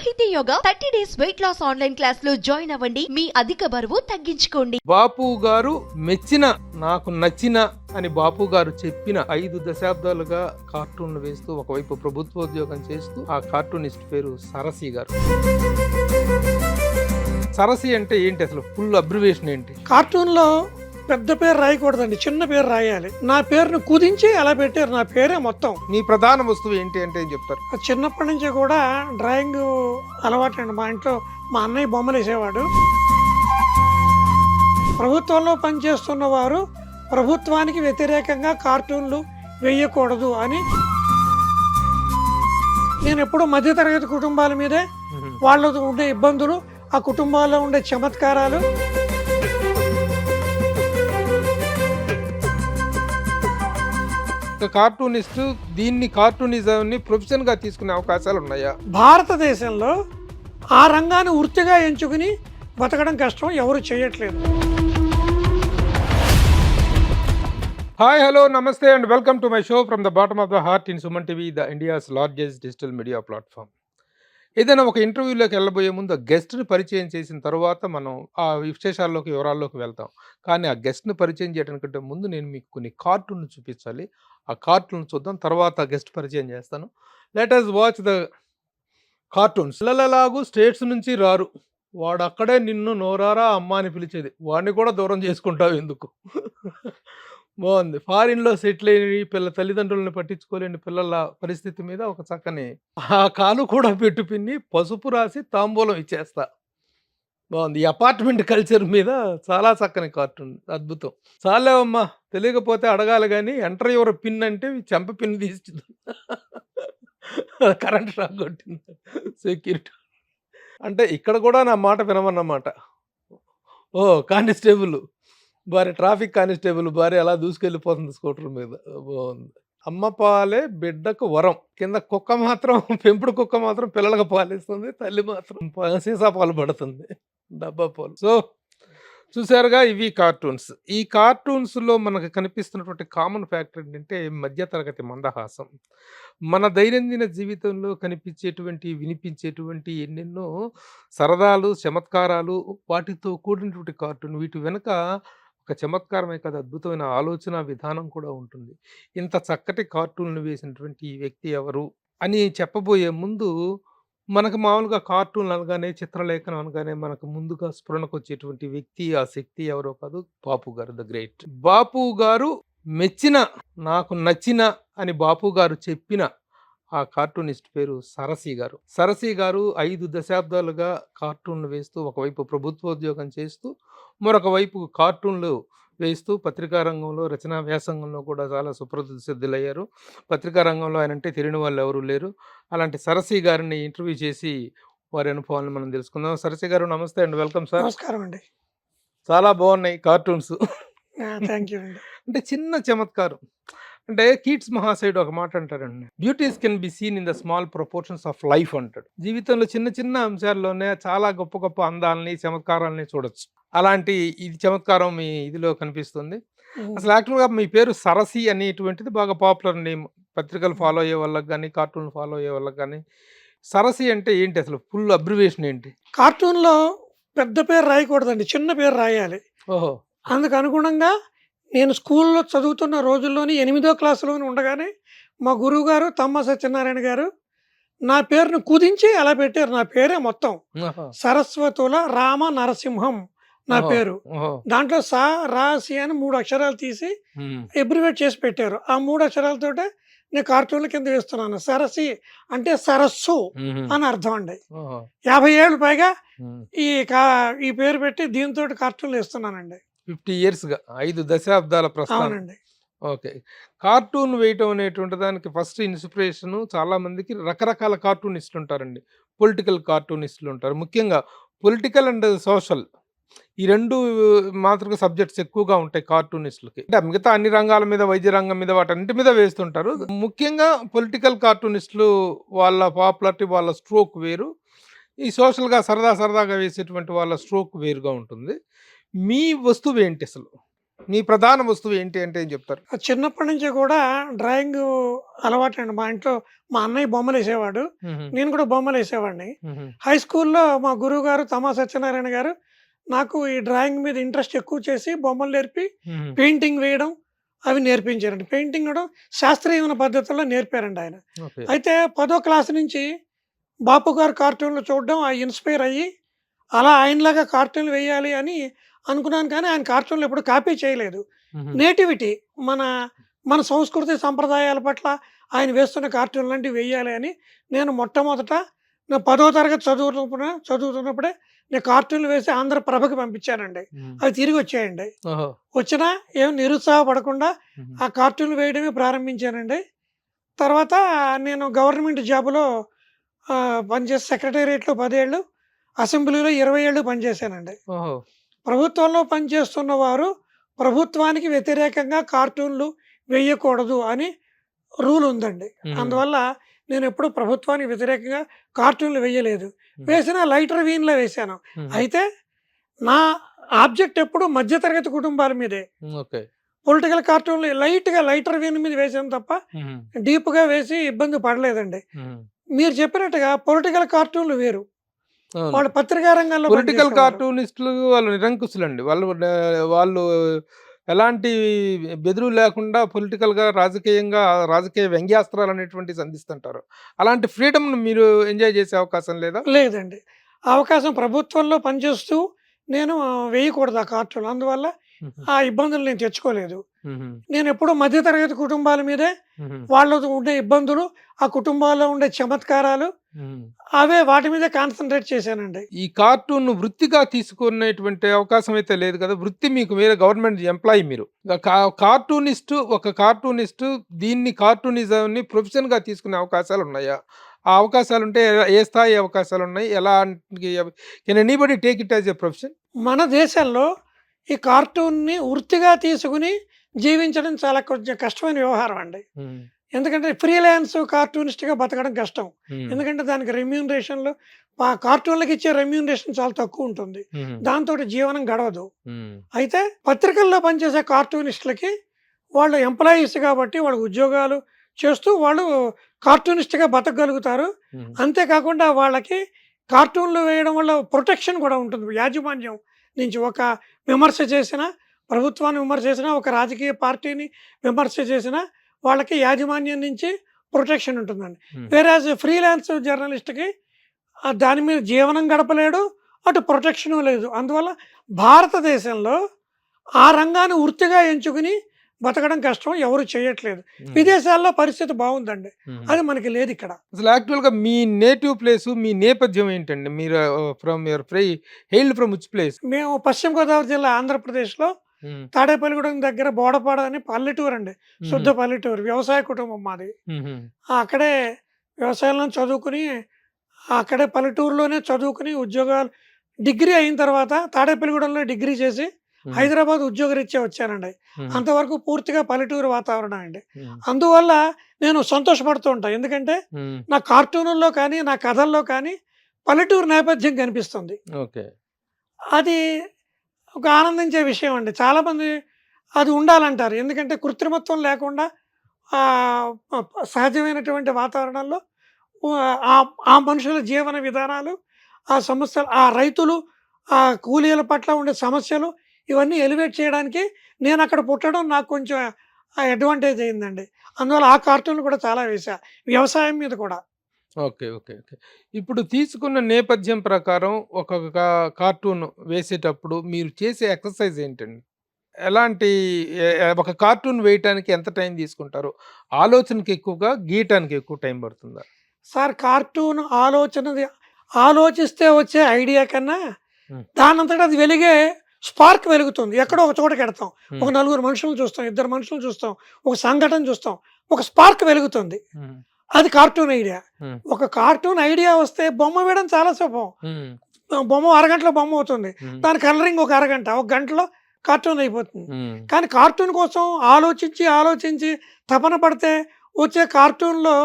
సాహితీ yoga 30 days weight loss online class లో join అవ్వండి. మీ అధిక బరువు తగ్గించుకోండి. బాపు గారు మెచ్చిన, నాకు నచ్చిన అని బాపు గారు చెప్పిన 5 దశాబ్దాలుగా కార్టూన్లు వేస్తూ ఒకవైపు ప్రభుత్వోద్యోగం చేస్తూ ఆ కార్టూనిస్ట్ పేరు సరసి గారు. సరసి అంటే ఏంటి, అసలు ఫుల్ అబ్రివేషన్ ఏంటి? కార్టూన్ లో పెద్ద పేరు రాయకూడదండి, చిన్న పేరు రాయాలి. నా పేరును కుదించి అలా పెట్టారు, నా పేరే మొత్తం. మీ ప్రధాన వస్తువు ఏంటి అంటే ఏం చెప్తారు? చిన్నప్పటి నుంచి కూడా డ్రాయింగ్ అలవాటు అండి. మా ఇంట్లో మా అన్నయ్య బొమ్మలు వేసేవాడు. ప్రభుత్వంలో పనిచేస్తున్న వారు ప్రభుత్వానికి వ్యతిరేకంగా కార్టూన్లు వేయకూడదు అని నేను ఎప్పుడూ మధ్యతరగతి కుటుంబాల మీదే, వాళ్ళతో ఉండే ఇబ్బందులు, ఆ కుటుంబాల్లో ఉండే చమత్కారాలు, కార్టూనిస్ట్ దీన్ని కార్టూనిజంని ప్రొఫెషన్ గా తీసుకునే అవకాశాలు ఉన్నాయా? భారతదేశంలో ఆ రంగాన్ని వృత్తిగా ఎంచుకుని బతకడం కష్టం, ఎవరు చేయట్లేదు. హాయ్, హలో, నమస్తే and welcome to my show from the bottom of the heart in Suman TV, the India's largest digital media platform. ఏదైనా ఒక ఇంటర్వ్యూలోకి వెళ్ళబోయే ముందు ఆ గెస్ట్ని పరిచయం చేసిన తర్వాత మనం ఆ విశేషాల్లోకి, వివరాల్లోకి వెళ్తాం. కానీ ఆ గెస్ట్ని పరిచయం చేయడానికంటే ముందు నేను మీకు కొన్ని కార్టూన్లు చూపించాలి. ఆ కార్టూన్ చూద్దాం, తర్వాత గెస్ట్ పరిచయం చేస్తాను. Let us watch the cartoons. పిల్లలలాగు స్టేట్స్ నుంచి రారు, వాడు అక్కడే నిన్ను నోరారా అమ్మ అని పిలిచేది, వాడిని కూడా దూరం చేసుకుంటావు ఎందుకు? బాగుంది. ఫారిన్లో సెటిల్ అయిన తల్లిదండ్రులను పట్టించుకోలేని పిల్లల పరిస్థితి మీద ఒక చక్కని ఆ కాలు కూడా పెట్టు పిన్ని పసుపు రాసి తాంబూలం ఇచ్చేస్తా. బాగుంది. ఈ అపార్ట్మెంట్ కల్చర్ మీద చాలా చక్కని కార్టూన్, అద్భుతం. చాలేవమ్మా, తెలియకపోతే అడగాలి కానీ ఎంటర్ యువర్ పిన్ అంటే చెంప పిన్ తీసి కరెంట్ షాక్ కొట్టింది సెక్యూరిటీ అంటే ఇక్కడ కూడా నా మాట వినమన్నమాట. ఓ కానిస్టేబుల్ భార్య, ట్రాఫిక్ కానిస్టేబుల్ భార్య అలా దూసుకెళ్ళిపోతుంది స్కూటర్ మీద. బాగుంది. అమ్మ పాలే బిడ్డకు వరం, కింద కుక్క మాత్రం, పెంపుడు కుక్క మాత్రం పిల్లలకు పాలిస్తుంది, తల్లి మాత్రం సీసా పాలు పడుతుంది, డబ్బా పాలు. సో చూసారుగా, ఇవి కార్టూన్స్. ఈ కార్టూన్స్లో మనకు కనిపిస్తున్నటువంటి కామన్ ఫ్యాక్టర్ ఏంటంటే మధ్యతరగతి మందహాసం. మన దైనందిన జీవితంలో కనిపించేటువంటి, వినిపించేటువంటి ఎన్నెన్నో సరదాలు, చమత్కారాలు, వాటితో కూడినటువంటి కార్టూన్. వీటి వెనుక ఒక చమత్కారమే కాదు, అద్భుతమైన ఆలోచన విధానం కూడా ఉంటుంది. ఇంత చక్కటి కార్టూన్లు వేసినటువంటి ఈ వ్యక్తి ఎవరు అని చెప్పబోయే ముందు, మనకు మామూలుగా కార్టూన్లు అనగానే, చిత్రలేఖనం అనగానే మనకు ముందుగా స్ఫురణకు వచ్చేటువంటి వ్యక్తి, ఆ శక్తి ఎవరో కాదు, బాపు గారు, ద గ్రేట్. బాపు గారు మెచ్చిన, నాకు నచ్చిన అని బాపు గారు చెప్పిన ఆ కార్టూనిస్ట్ పేరు సరసి గారు. సరసి గారు 5 దశాబ్దాలుగా కార్టూన్లు వేస్తూ ఒకవైపు ప్రభుత్వోద్యోగం చేస్తూ, మరొక వైపు కార్టూన్లు వేస్తూ పత్రికా రంగంలో, రచనా వ్యాసంగంలో కూడా చాలా సుప్రసిద్ధులయ్యారు. పత్రికా రంగంలో ఆయన అంటే తెలియని వాళ్ళు ఎవరు లేరు. అలాంటి సరసి గారిని ఇంటర్వ్యూ చేసి వారి అనుభవాలను మనం తెలుసుకుందాం. సరసి గారు నమస్తే అండి, వెల్కమ్ సార్. నమస్కారం అండి. చాలా బాగున్నాయి కార్టూన్స్. థ్యాంక్ యూ అండి. అంటే చిన్న చమత్కారం. అంటే కీట్స్ మహాశయుడు ఒక మాట అంటారండి, beauties can be seen in the small proportions of life అంటాడు. జీవితంలో చిన్న చిన్న అంశాల్లోనే చాలా గొప్ప గొప్ప అందాలని, చమత్కారాలని చూడొచ్చు. అలాంటి ఇది చమత్కారం మీ ఇదిలో కనిపిస్తుంది. అసలు యాక్చువల్గా మీ పేరు సరసి అనేటువంటిది బాగా పాపులర్ నేమ్, పత్రికలు ఫాలో అయ్యే వాళ్ళకి కానీ, కార్టూన్ ఫాలో అయ్యే వాళ్ళకి కానీ. సరసి అంటే ఏంటి, అసలు ఫుల్ అబ్రివేషన్ ఏంటి? కార్టూన్లో పెద్ద పేరు రాయకూడదండి, చిన్న పేరు రాయాలి. ఓహో. అందుకు అనుగుణంగా నేను స్కూల్లో చదువుతున్న రోజుల్లోని 8వ క్లాసులోని ఉండగానే మా గురువు గారు తమ్మ సత్యనారాయణ గారు నా పేరును కుదించి అలా పెట్టారు, నా పేరే మొత్తం. సరస్వతుల రామ నరసింహం నా పేరు. దాంట్లో సా రా సి అని 3 అక్షరాలు తీసి ఎబ్రివేట్ చేసి పెట్టారు. ఆ 3 అక్షరాలతోటే నేను కార్టూన్ల కింద వేస్తున్నాను. సరసి అంటే సరస్సు అని అర్థం అండి. 50 ఏళ్ళు పైగా ఈ పేరు పెట్టి దీంతో కార్టూన్లు వేస్తున్నానండి. 50 yearsగా, 5 దశాబ్దాల ప్రస్థానం. అవునండి. ఓకే. కార్టూన్ వేయటం అనేటువంటి దానికి ఫస్ట్ ఇన్స్పిరేషన్ చాలా మందికి రకరకాల కార్టూనిస్టులు ఉంటారండి. పొలిటికల్ కార్టూనిస్టులు ఉంటారు. ముఖ్యంగా పొలిటికల్ అండ్ సోషల్, ఈ 2 మాత్రమే సబ్జెక్ట్స్ ఎక్కువగా ఉంటాయి కార్టూనిస్టులకి. అంటే మిగతా అన్ని రంగాల మీద, వైద్య రంగం మీద, వాటన్నిటి మీద వేస్తుంటారు. ముఖ్యంగా పొలిటికల్ కార్టూనిస్టులు వాళ్ళ పాపులారిటీ, వాళ్ళ స్ట్రోక్ వేరు. ఈ సోషల్గా సరదాగా వేసేటువంటి వాళ్ళ స్ట్రోక్ వేరుగా ఉంటుంది. మీ వస్తువు ఏంటి అసలు? మీ ప్రధాన వస్తువు ఏంటి అంటే ఏం చెప్తారు? చిన్నప్పటి నుంచి కూడా డ్రాయింగ్ అలవాటండి. మా ఇంట్లో మా అన్నయ్య బొమ్మలు వేసేవాడు. హుహు. నేను కూడా బొమ్మలు వేసేవాడిని. హుహు. హై స్కూల్లో మా గురువు గారు తమ్మా సత్యనారాయణ గారు నాకు ఈ డ్రాయింగ్ మీద ఇంట్రెస్ట్ ఎక్కువ చేసి బొమ్మలు నేర్పి హుహు. పెయింటింగ్ వేయడం అవి నేర్పించారండి. పెయింటింగ్ కూడా శాస్త్రీయమైన పద్ధతుల్లో నేర్పారండి ఆయన. ఓకే. అయితే 10వ క్లాస్ నుంచి బాపు గారు కార్టూన్లు చూడడం ఇన్స్పైర్ అయ్యి అలా ఆయనలాగా కార్టూన్లు వేయాలి అని అనుకున్నాను. కానీ ఆయన కార్టూన్లు ఎప్పుడు కాపీ చేయలేదు. హుహు. నేటివిటీ మన మన సంస్కృతి సంప్రదాయాల పట్ల ఆయన వేస్తున్న కార్టూన్ లాంటివి వేయాలి అని నేను మొట్టమొదట నా 10వ తరగతి చదువుతున్నప్పుడే నేను కార్టూన్లు వేసి ఆంధ్రప్రభకి పంపించానండి. హ్మ్. అవి తిరిగి వచ్చాయండి. ఓహో! వచ్చినా ఏం నిరుత్సాహపడకుండా హుహు. ఆ కార్టూన్లు వేయడమే ప్రారంభించానండి. తర్వాత నేను గవర్నమెంట్ జాబ్‌లో పనిచేసి సెక్రటేరియట్‌లో 10 ఏళ్ళు, అసెంబ్లీలో 20 ఏళ్ళు పనిచేశానండి. ఓహో! ప్రభుత్వంలో పనిచేస్తున్న వారు ప్రభుత్వానికి వ్యతిరేకంగా కార్టూన్లు వేయకూడదు అని రూల్ ఉందండి. హుహు. అందువల్ల నేనెప్పుడు ప్రభుత్వానికి వ్యతిరేకంగా కార్టూన్లు వేయలేదు. హ్మ్. వేసినా లైటర్ వీన్‌లో వేశాను. హుహు. అయితే నా ఆబ్జెక్ట్ ఎప్పుడు మధ్య తరగతి కుటుంబాల మీదే. ఓకే. పొలిటికల్ కార్టూన్లు లైట్‌గా లైటర్ వీన్ మీద వేశాను తప్ప హుహు. డీప్‌గా వేసి ఇబ్బంది పడలేదండి. హుహు. మీరు చెప్పినట్టుగా పొలిటికల్ కార్టూన్లు వేరు. అవును. వాళ్ళు పత్రికా రంగంలో పొలిటికల్ పనిచేసేవారు. కార్టూనిస్టులు వాళ్ళు నిరంకుశులండి. వాళ్ళు ఎలాంటి బెదురు లేకుండా పొలిటికల్‌గా, రాజకీయంగా రాజకీయ వ్యంగ్యాస్త్రాలు అనేటువంటివి సంధిస్తుంటారు. అలాంటి ఫ్రీడమ్‌ని మీరు ఎంజాయ్ చేసే అవకాశం లేదా? లేదండి. ఆ అవకాశం ప్రభుత్వంలో పనిచేస్తూ నేను వేయకూడదు ఆ కార్టూన్. అందువల్ల హుహు. ఆ ఇబ్బందులు నేను తెచ్చుకోలేదు. హుహు. నేనెప్పుడూ మధ్య తరగతి కుటుంబాల మీదే హుహు. వాళ్ళతో ఉండే ఇబ్బందులు, ఆ కుటుంబాల్లో ఉండే చమత్కారాలు హ్మ్. వాటి మీదే కాన్సంట్రేట్ చేశానండి. ఈ కార్టూన్ వృత్తిగా తీసుకునేటువంటి అవకాశం అయితే లేదు కదా! వృత్తి మీకు వేరే గవర్నమెంట్ ఎంప్లాయీ మీరు. ఒక కార్టూనిస్టు దీన్ని కార్టూనిజంని ప్రొఫెషన్‌గా తీసుకునే అవకాశాలున్నాయా? ఆ అవకాశాలుంటే ఏ స్థాయి అవకాశాలున్నాయి? Can anybody take it as a profession? మన దేశంలో ఈ కార్టూన్‌ని వృత్తిగా తీసుకొని జీవించడం చాలా కొంచెం కష్టమైన వ్యవహారం అండి. హ్మ్. ఎందుకంటే ఫ్రీలాన్స్ కార్టూనిస్ట్‌గా బతకడం కష్టం. హ్మ్. ఎందుకంటే దానికి రెమ్యూనరేషన్‌లు కార్టూన్‌లకి ఇచ్చే రెమ్యూనరేషన్ చాలా తక్కువ ఉంటుంది. హ్మ్. దాంతోటి జీవనం గడవదు. హ్మ్. అయితే పత్రికల్లో పనిచేసే కార్టూనిస్టులకి వాళ్ళు ఎంప్లాయీస్ కాబట్టి వాళ్ళకి ఉద్యోగాలు చేస్తూ వాళ్ళు కార్టూనిస్ట్‌గా బతకగలుగుతారు. హ్మ్. అంతేకాకుండా వాళ్ళకి కార్టూన్‌లు వేయడం వల్ల ప్రొటెక్షన్ కూడా ఉంటుంది. యాజమాన్యం నుంచి ఒక విమర్శ చేసినా, ప్రభుత్వాన్ని విమర్శ చేసినా, ఒక రాజకీయ పార్టీని విమర్శ చేసినా వాళ్ళకి యాజమాన్యం నుంచి ప్రొటెక్షన్ ఉంటుందండి. హ్మ్. వేరాజ్ ఫ్రీలాన్స్ జర్నలిస్ట్‌కి దాని మీద జీవనం గడపలేడు. అటు ప్రొటెక్షను లేదు. అందువల్ల భారతదేశంలో ఆ రంగాన్ని వృత్తిగా ఎంచుకుని బతకడం కష్టం. ఎవరు చేయట్లేదు. హ్మ్. విదేశాల్లో పరిస్థితి బావుందండి. హ్మ్. అది మనకి లేదిక్కడ. అసలు యాక్చువల్‌గా మీ నేటివ్ ప్లేసు, మీ నేపథ్యం ఏంటండి? మీరు from your hailed from which place? మేము పశ్చిమ గోదావరి జిల్లా ఆంధ్రప్రదేశ్‌లో హ్మ్. తాడేపల్లిగూడెం దగ్గర బోడపాడ అని పల్లెటూరండి. హుహు. శుద్ధ పల్లెటూరు. వ్యవసాయ కుటుంబం మాది. హుహు. అక్కడే వ్యవసాయంలో చదువుకుని, అక్కడే పల్లెటూరులోనే చదువుకుని ఉద్యోగాలు డిగ్రీ అయిన తర్వాత తాడేపల్లిగూడెంలో డిగ్రీ చేసి హ్మ్. హైదరాబాద్ ఉద్యోగరీత్యా వచ్చానండి. హ్మ్. అంతవరకు పూర్తిగా పల్లెటూరు వాతావరణం అండి. హ్మ్. అందువల్ల నేను సంతోషపడుతూ ఉంటా. ఎందుకంటే హ్మ్. నా కార్టూనుల్లో కానీ, నా కథల్లో కానీ పల్లెటూరు నేపథ్యం కనిపిస్తుంది. ఓకే. అది ఒక ఆనందించే విషయం అండి. చాలామంది అది ఉండాలంటారు. ఎందుకంటే కృత్రిమత్వం లేకుండా సహజమైనటువంటి వాతావరణంలో ఆ మనుషుల జీవన విధానాలు, ఆ సమస్యలు, ఆ రైతులు, ఆ కూలీల పట్ల ఉండే సమస్యలు ఇవన్నీ ఎలివేట్ చేయడానికి నేనక్కడ పుట్టడం నాకు కొంచెం అడ్వాంటేజ్ అయిందండి. అందువల్ల ఆ కార్టూన్‌లు కూడా చాలా వేశా. వ్యవసాయం మీద కూడా. ఓకే. ఓకే. ఓకే. ఇప్పుడు తీసుకున్న నేపథ్యం ప్రకారం ఒక కార్టూన్ వేసేటప్పుడు మీరు చేసే ఎక్సర్‌సైజ్ ఏంటండి? ఎలాంటి ఎ ఎ ఒక కార్టూన్ వేయటానికి ఎంత టైం తీసుకుంటారు? ఆలోచనకి ఎక్కువగా, గీయటానికి ఎక్కువ టైం పడుతుందా? సార్ కార్టూన్ ఆలోచిస్తే వచ్చే ఐడియా కన్నా హ్మ్. దానంతట అది వెలిగే స్పార్క్ వెలుగుతుంది. ఎక్కడో ఒక చోటకెడతాం. ఒక హ్మ్. నలుగురు మనుషులను చూస్తాం. ఇద్దరు మనుషులను చూస్తాం. ఒక సంఘటన చూస్తాం. ఒక స్పార్క్ వెలుగుతుంది. హ్మ్. అది కార్టూన్ ఐడియా. హ్మ్. ఒక కార్టూన్ ఐడియా వస్తే బొమ్మ వేయడం చాలా సులభం. హ్మ్. బొమ్మ అరగంటలో బొమ్మ అవుతుంది. హ్మ్. దాని కలరింగ్ ఒక అరగంట. ఒక గంటలో కార్టూన్ అయిపోతుంది. హ్మ్. కానీ కార్టూన్ కోసం ఆలోచించి తపన పడితే వచ్చే కార్టూన్‌లో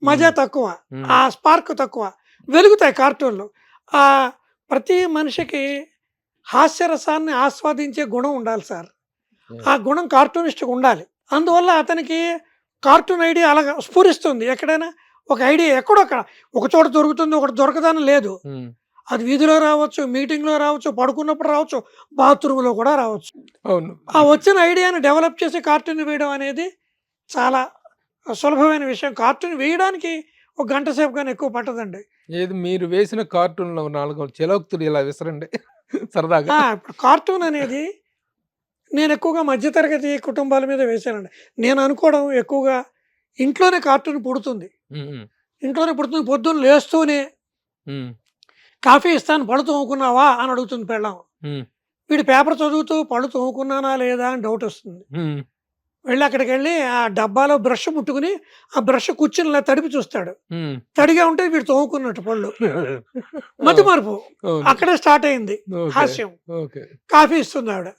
మజా హ్మ్. తక్కువ. హ్మ్. ఆ స్పార్క్ తక్కువ. వెలుగుతాయి కార్టూన్‌లు. ప్రతి మనిషికి హాస్యరసాన్ని ఆస్వాదించే గుణం ఉండాలి సార్. ఆ గుణం కార్టూనిస్ట్కి ఉండాలి. అందువల్ల అతనికి కార్టూన్ ఐడియా అలాగా స్ఫురిస్తుంది. ఎక్కడైనా ఒక ఐడియా ఎక్కడో ఒక చోట దొరుకుతుంది, ఒకటి దొరకదని లేదు. అది వీధిలో రావచ్చు, మీటింగ్లో రావచ్చు, పడుకున్నప్పుడు రావచ్చు, బాత్రూంలో కూడా రావచ్చు. అవును. ఆ వచ్చిన ఐడియాని డెవలప్ చేసి కార్టూన్ వేయడం అనేది చాలా సులభమైన విషయం. కార్టూన్ వేయడానికి ఒక గంట సేపు కానీ ఎక్కువ పట్టదండి. ఏది మీరు వేసిన కార్టూన్లో 4 చిలోక్తులు ఇలా విసరండి సరదాగా. ఇప్పుడు కార్టూన్ అనేది నేను ఎక్కువగా మధ్యతరగతి కుటుంబాల మీద వేశానండి. నేను అనుకోవడం ఎక్కువగా ఇంట్లోనే కార్టూన్ పుడుతుంది. ఇంట్లోనే పుడుతుంది. పొద్దున్న లేస్తూనే కాఫీ ఇస్తాను పళ్ళు తోముకున్నావా అని అడుగుతుంది పెళ్ళాం. వీడు పేపర్ చదువుతూ పళ్ళు తోముకున్నానా లేదా అని డౌట్ వస్తుంది. వెళ్ళి అక్కడికి వెళ్ళి ఆ డబ్బాలో బ్రష్ ముట్టుకుని ఆ బ్రష్ కూర్చుని తడిపి చూస్తాడు. తడిగా ఉంటే వీడు తోముకున్నట్టు పళ్ళు. మతి మార్పు అక్కడే స్టార్ట్ అయింది హాస్యం. కాఫీ ఇస్తుంది ఆవిడ.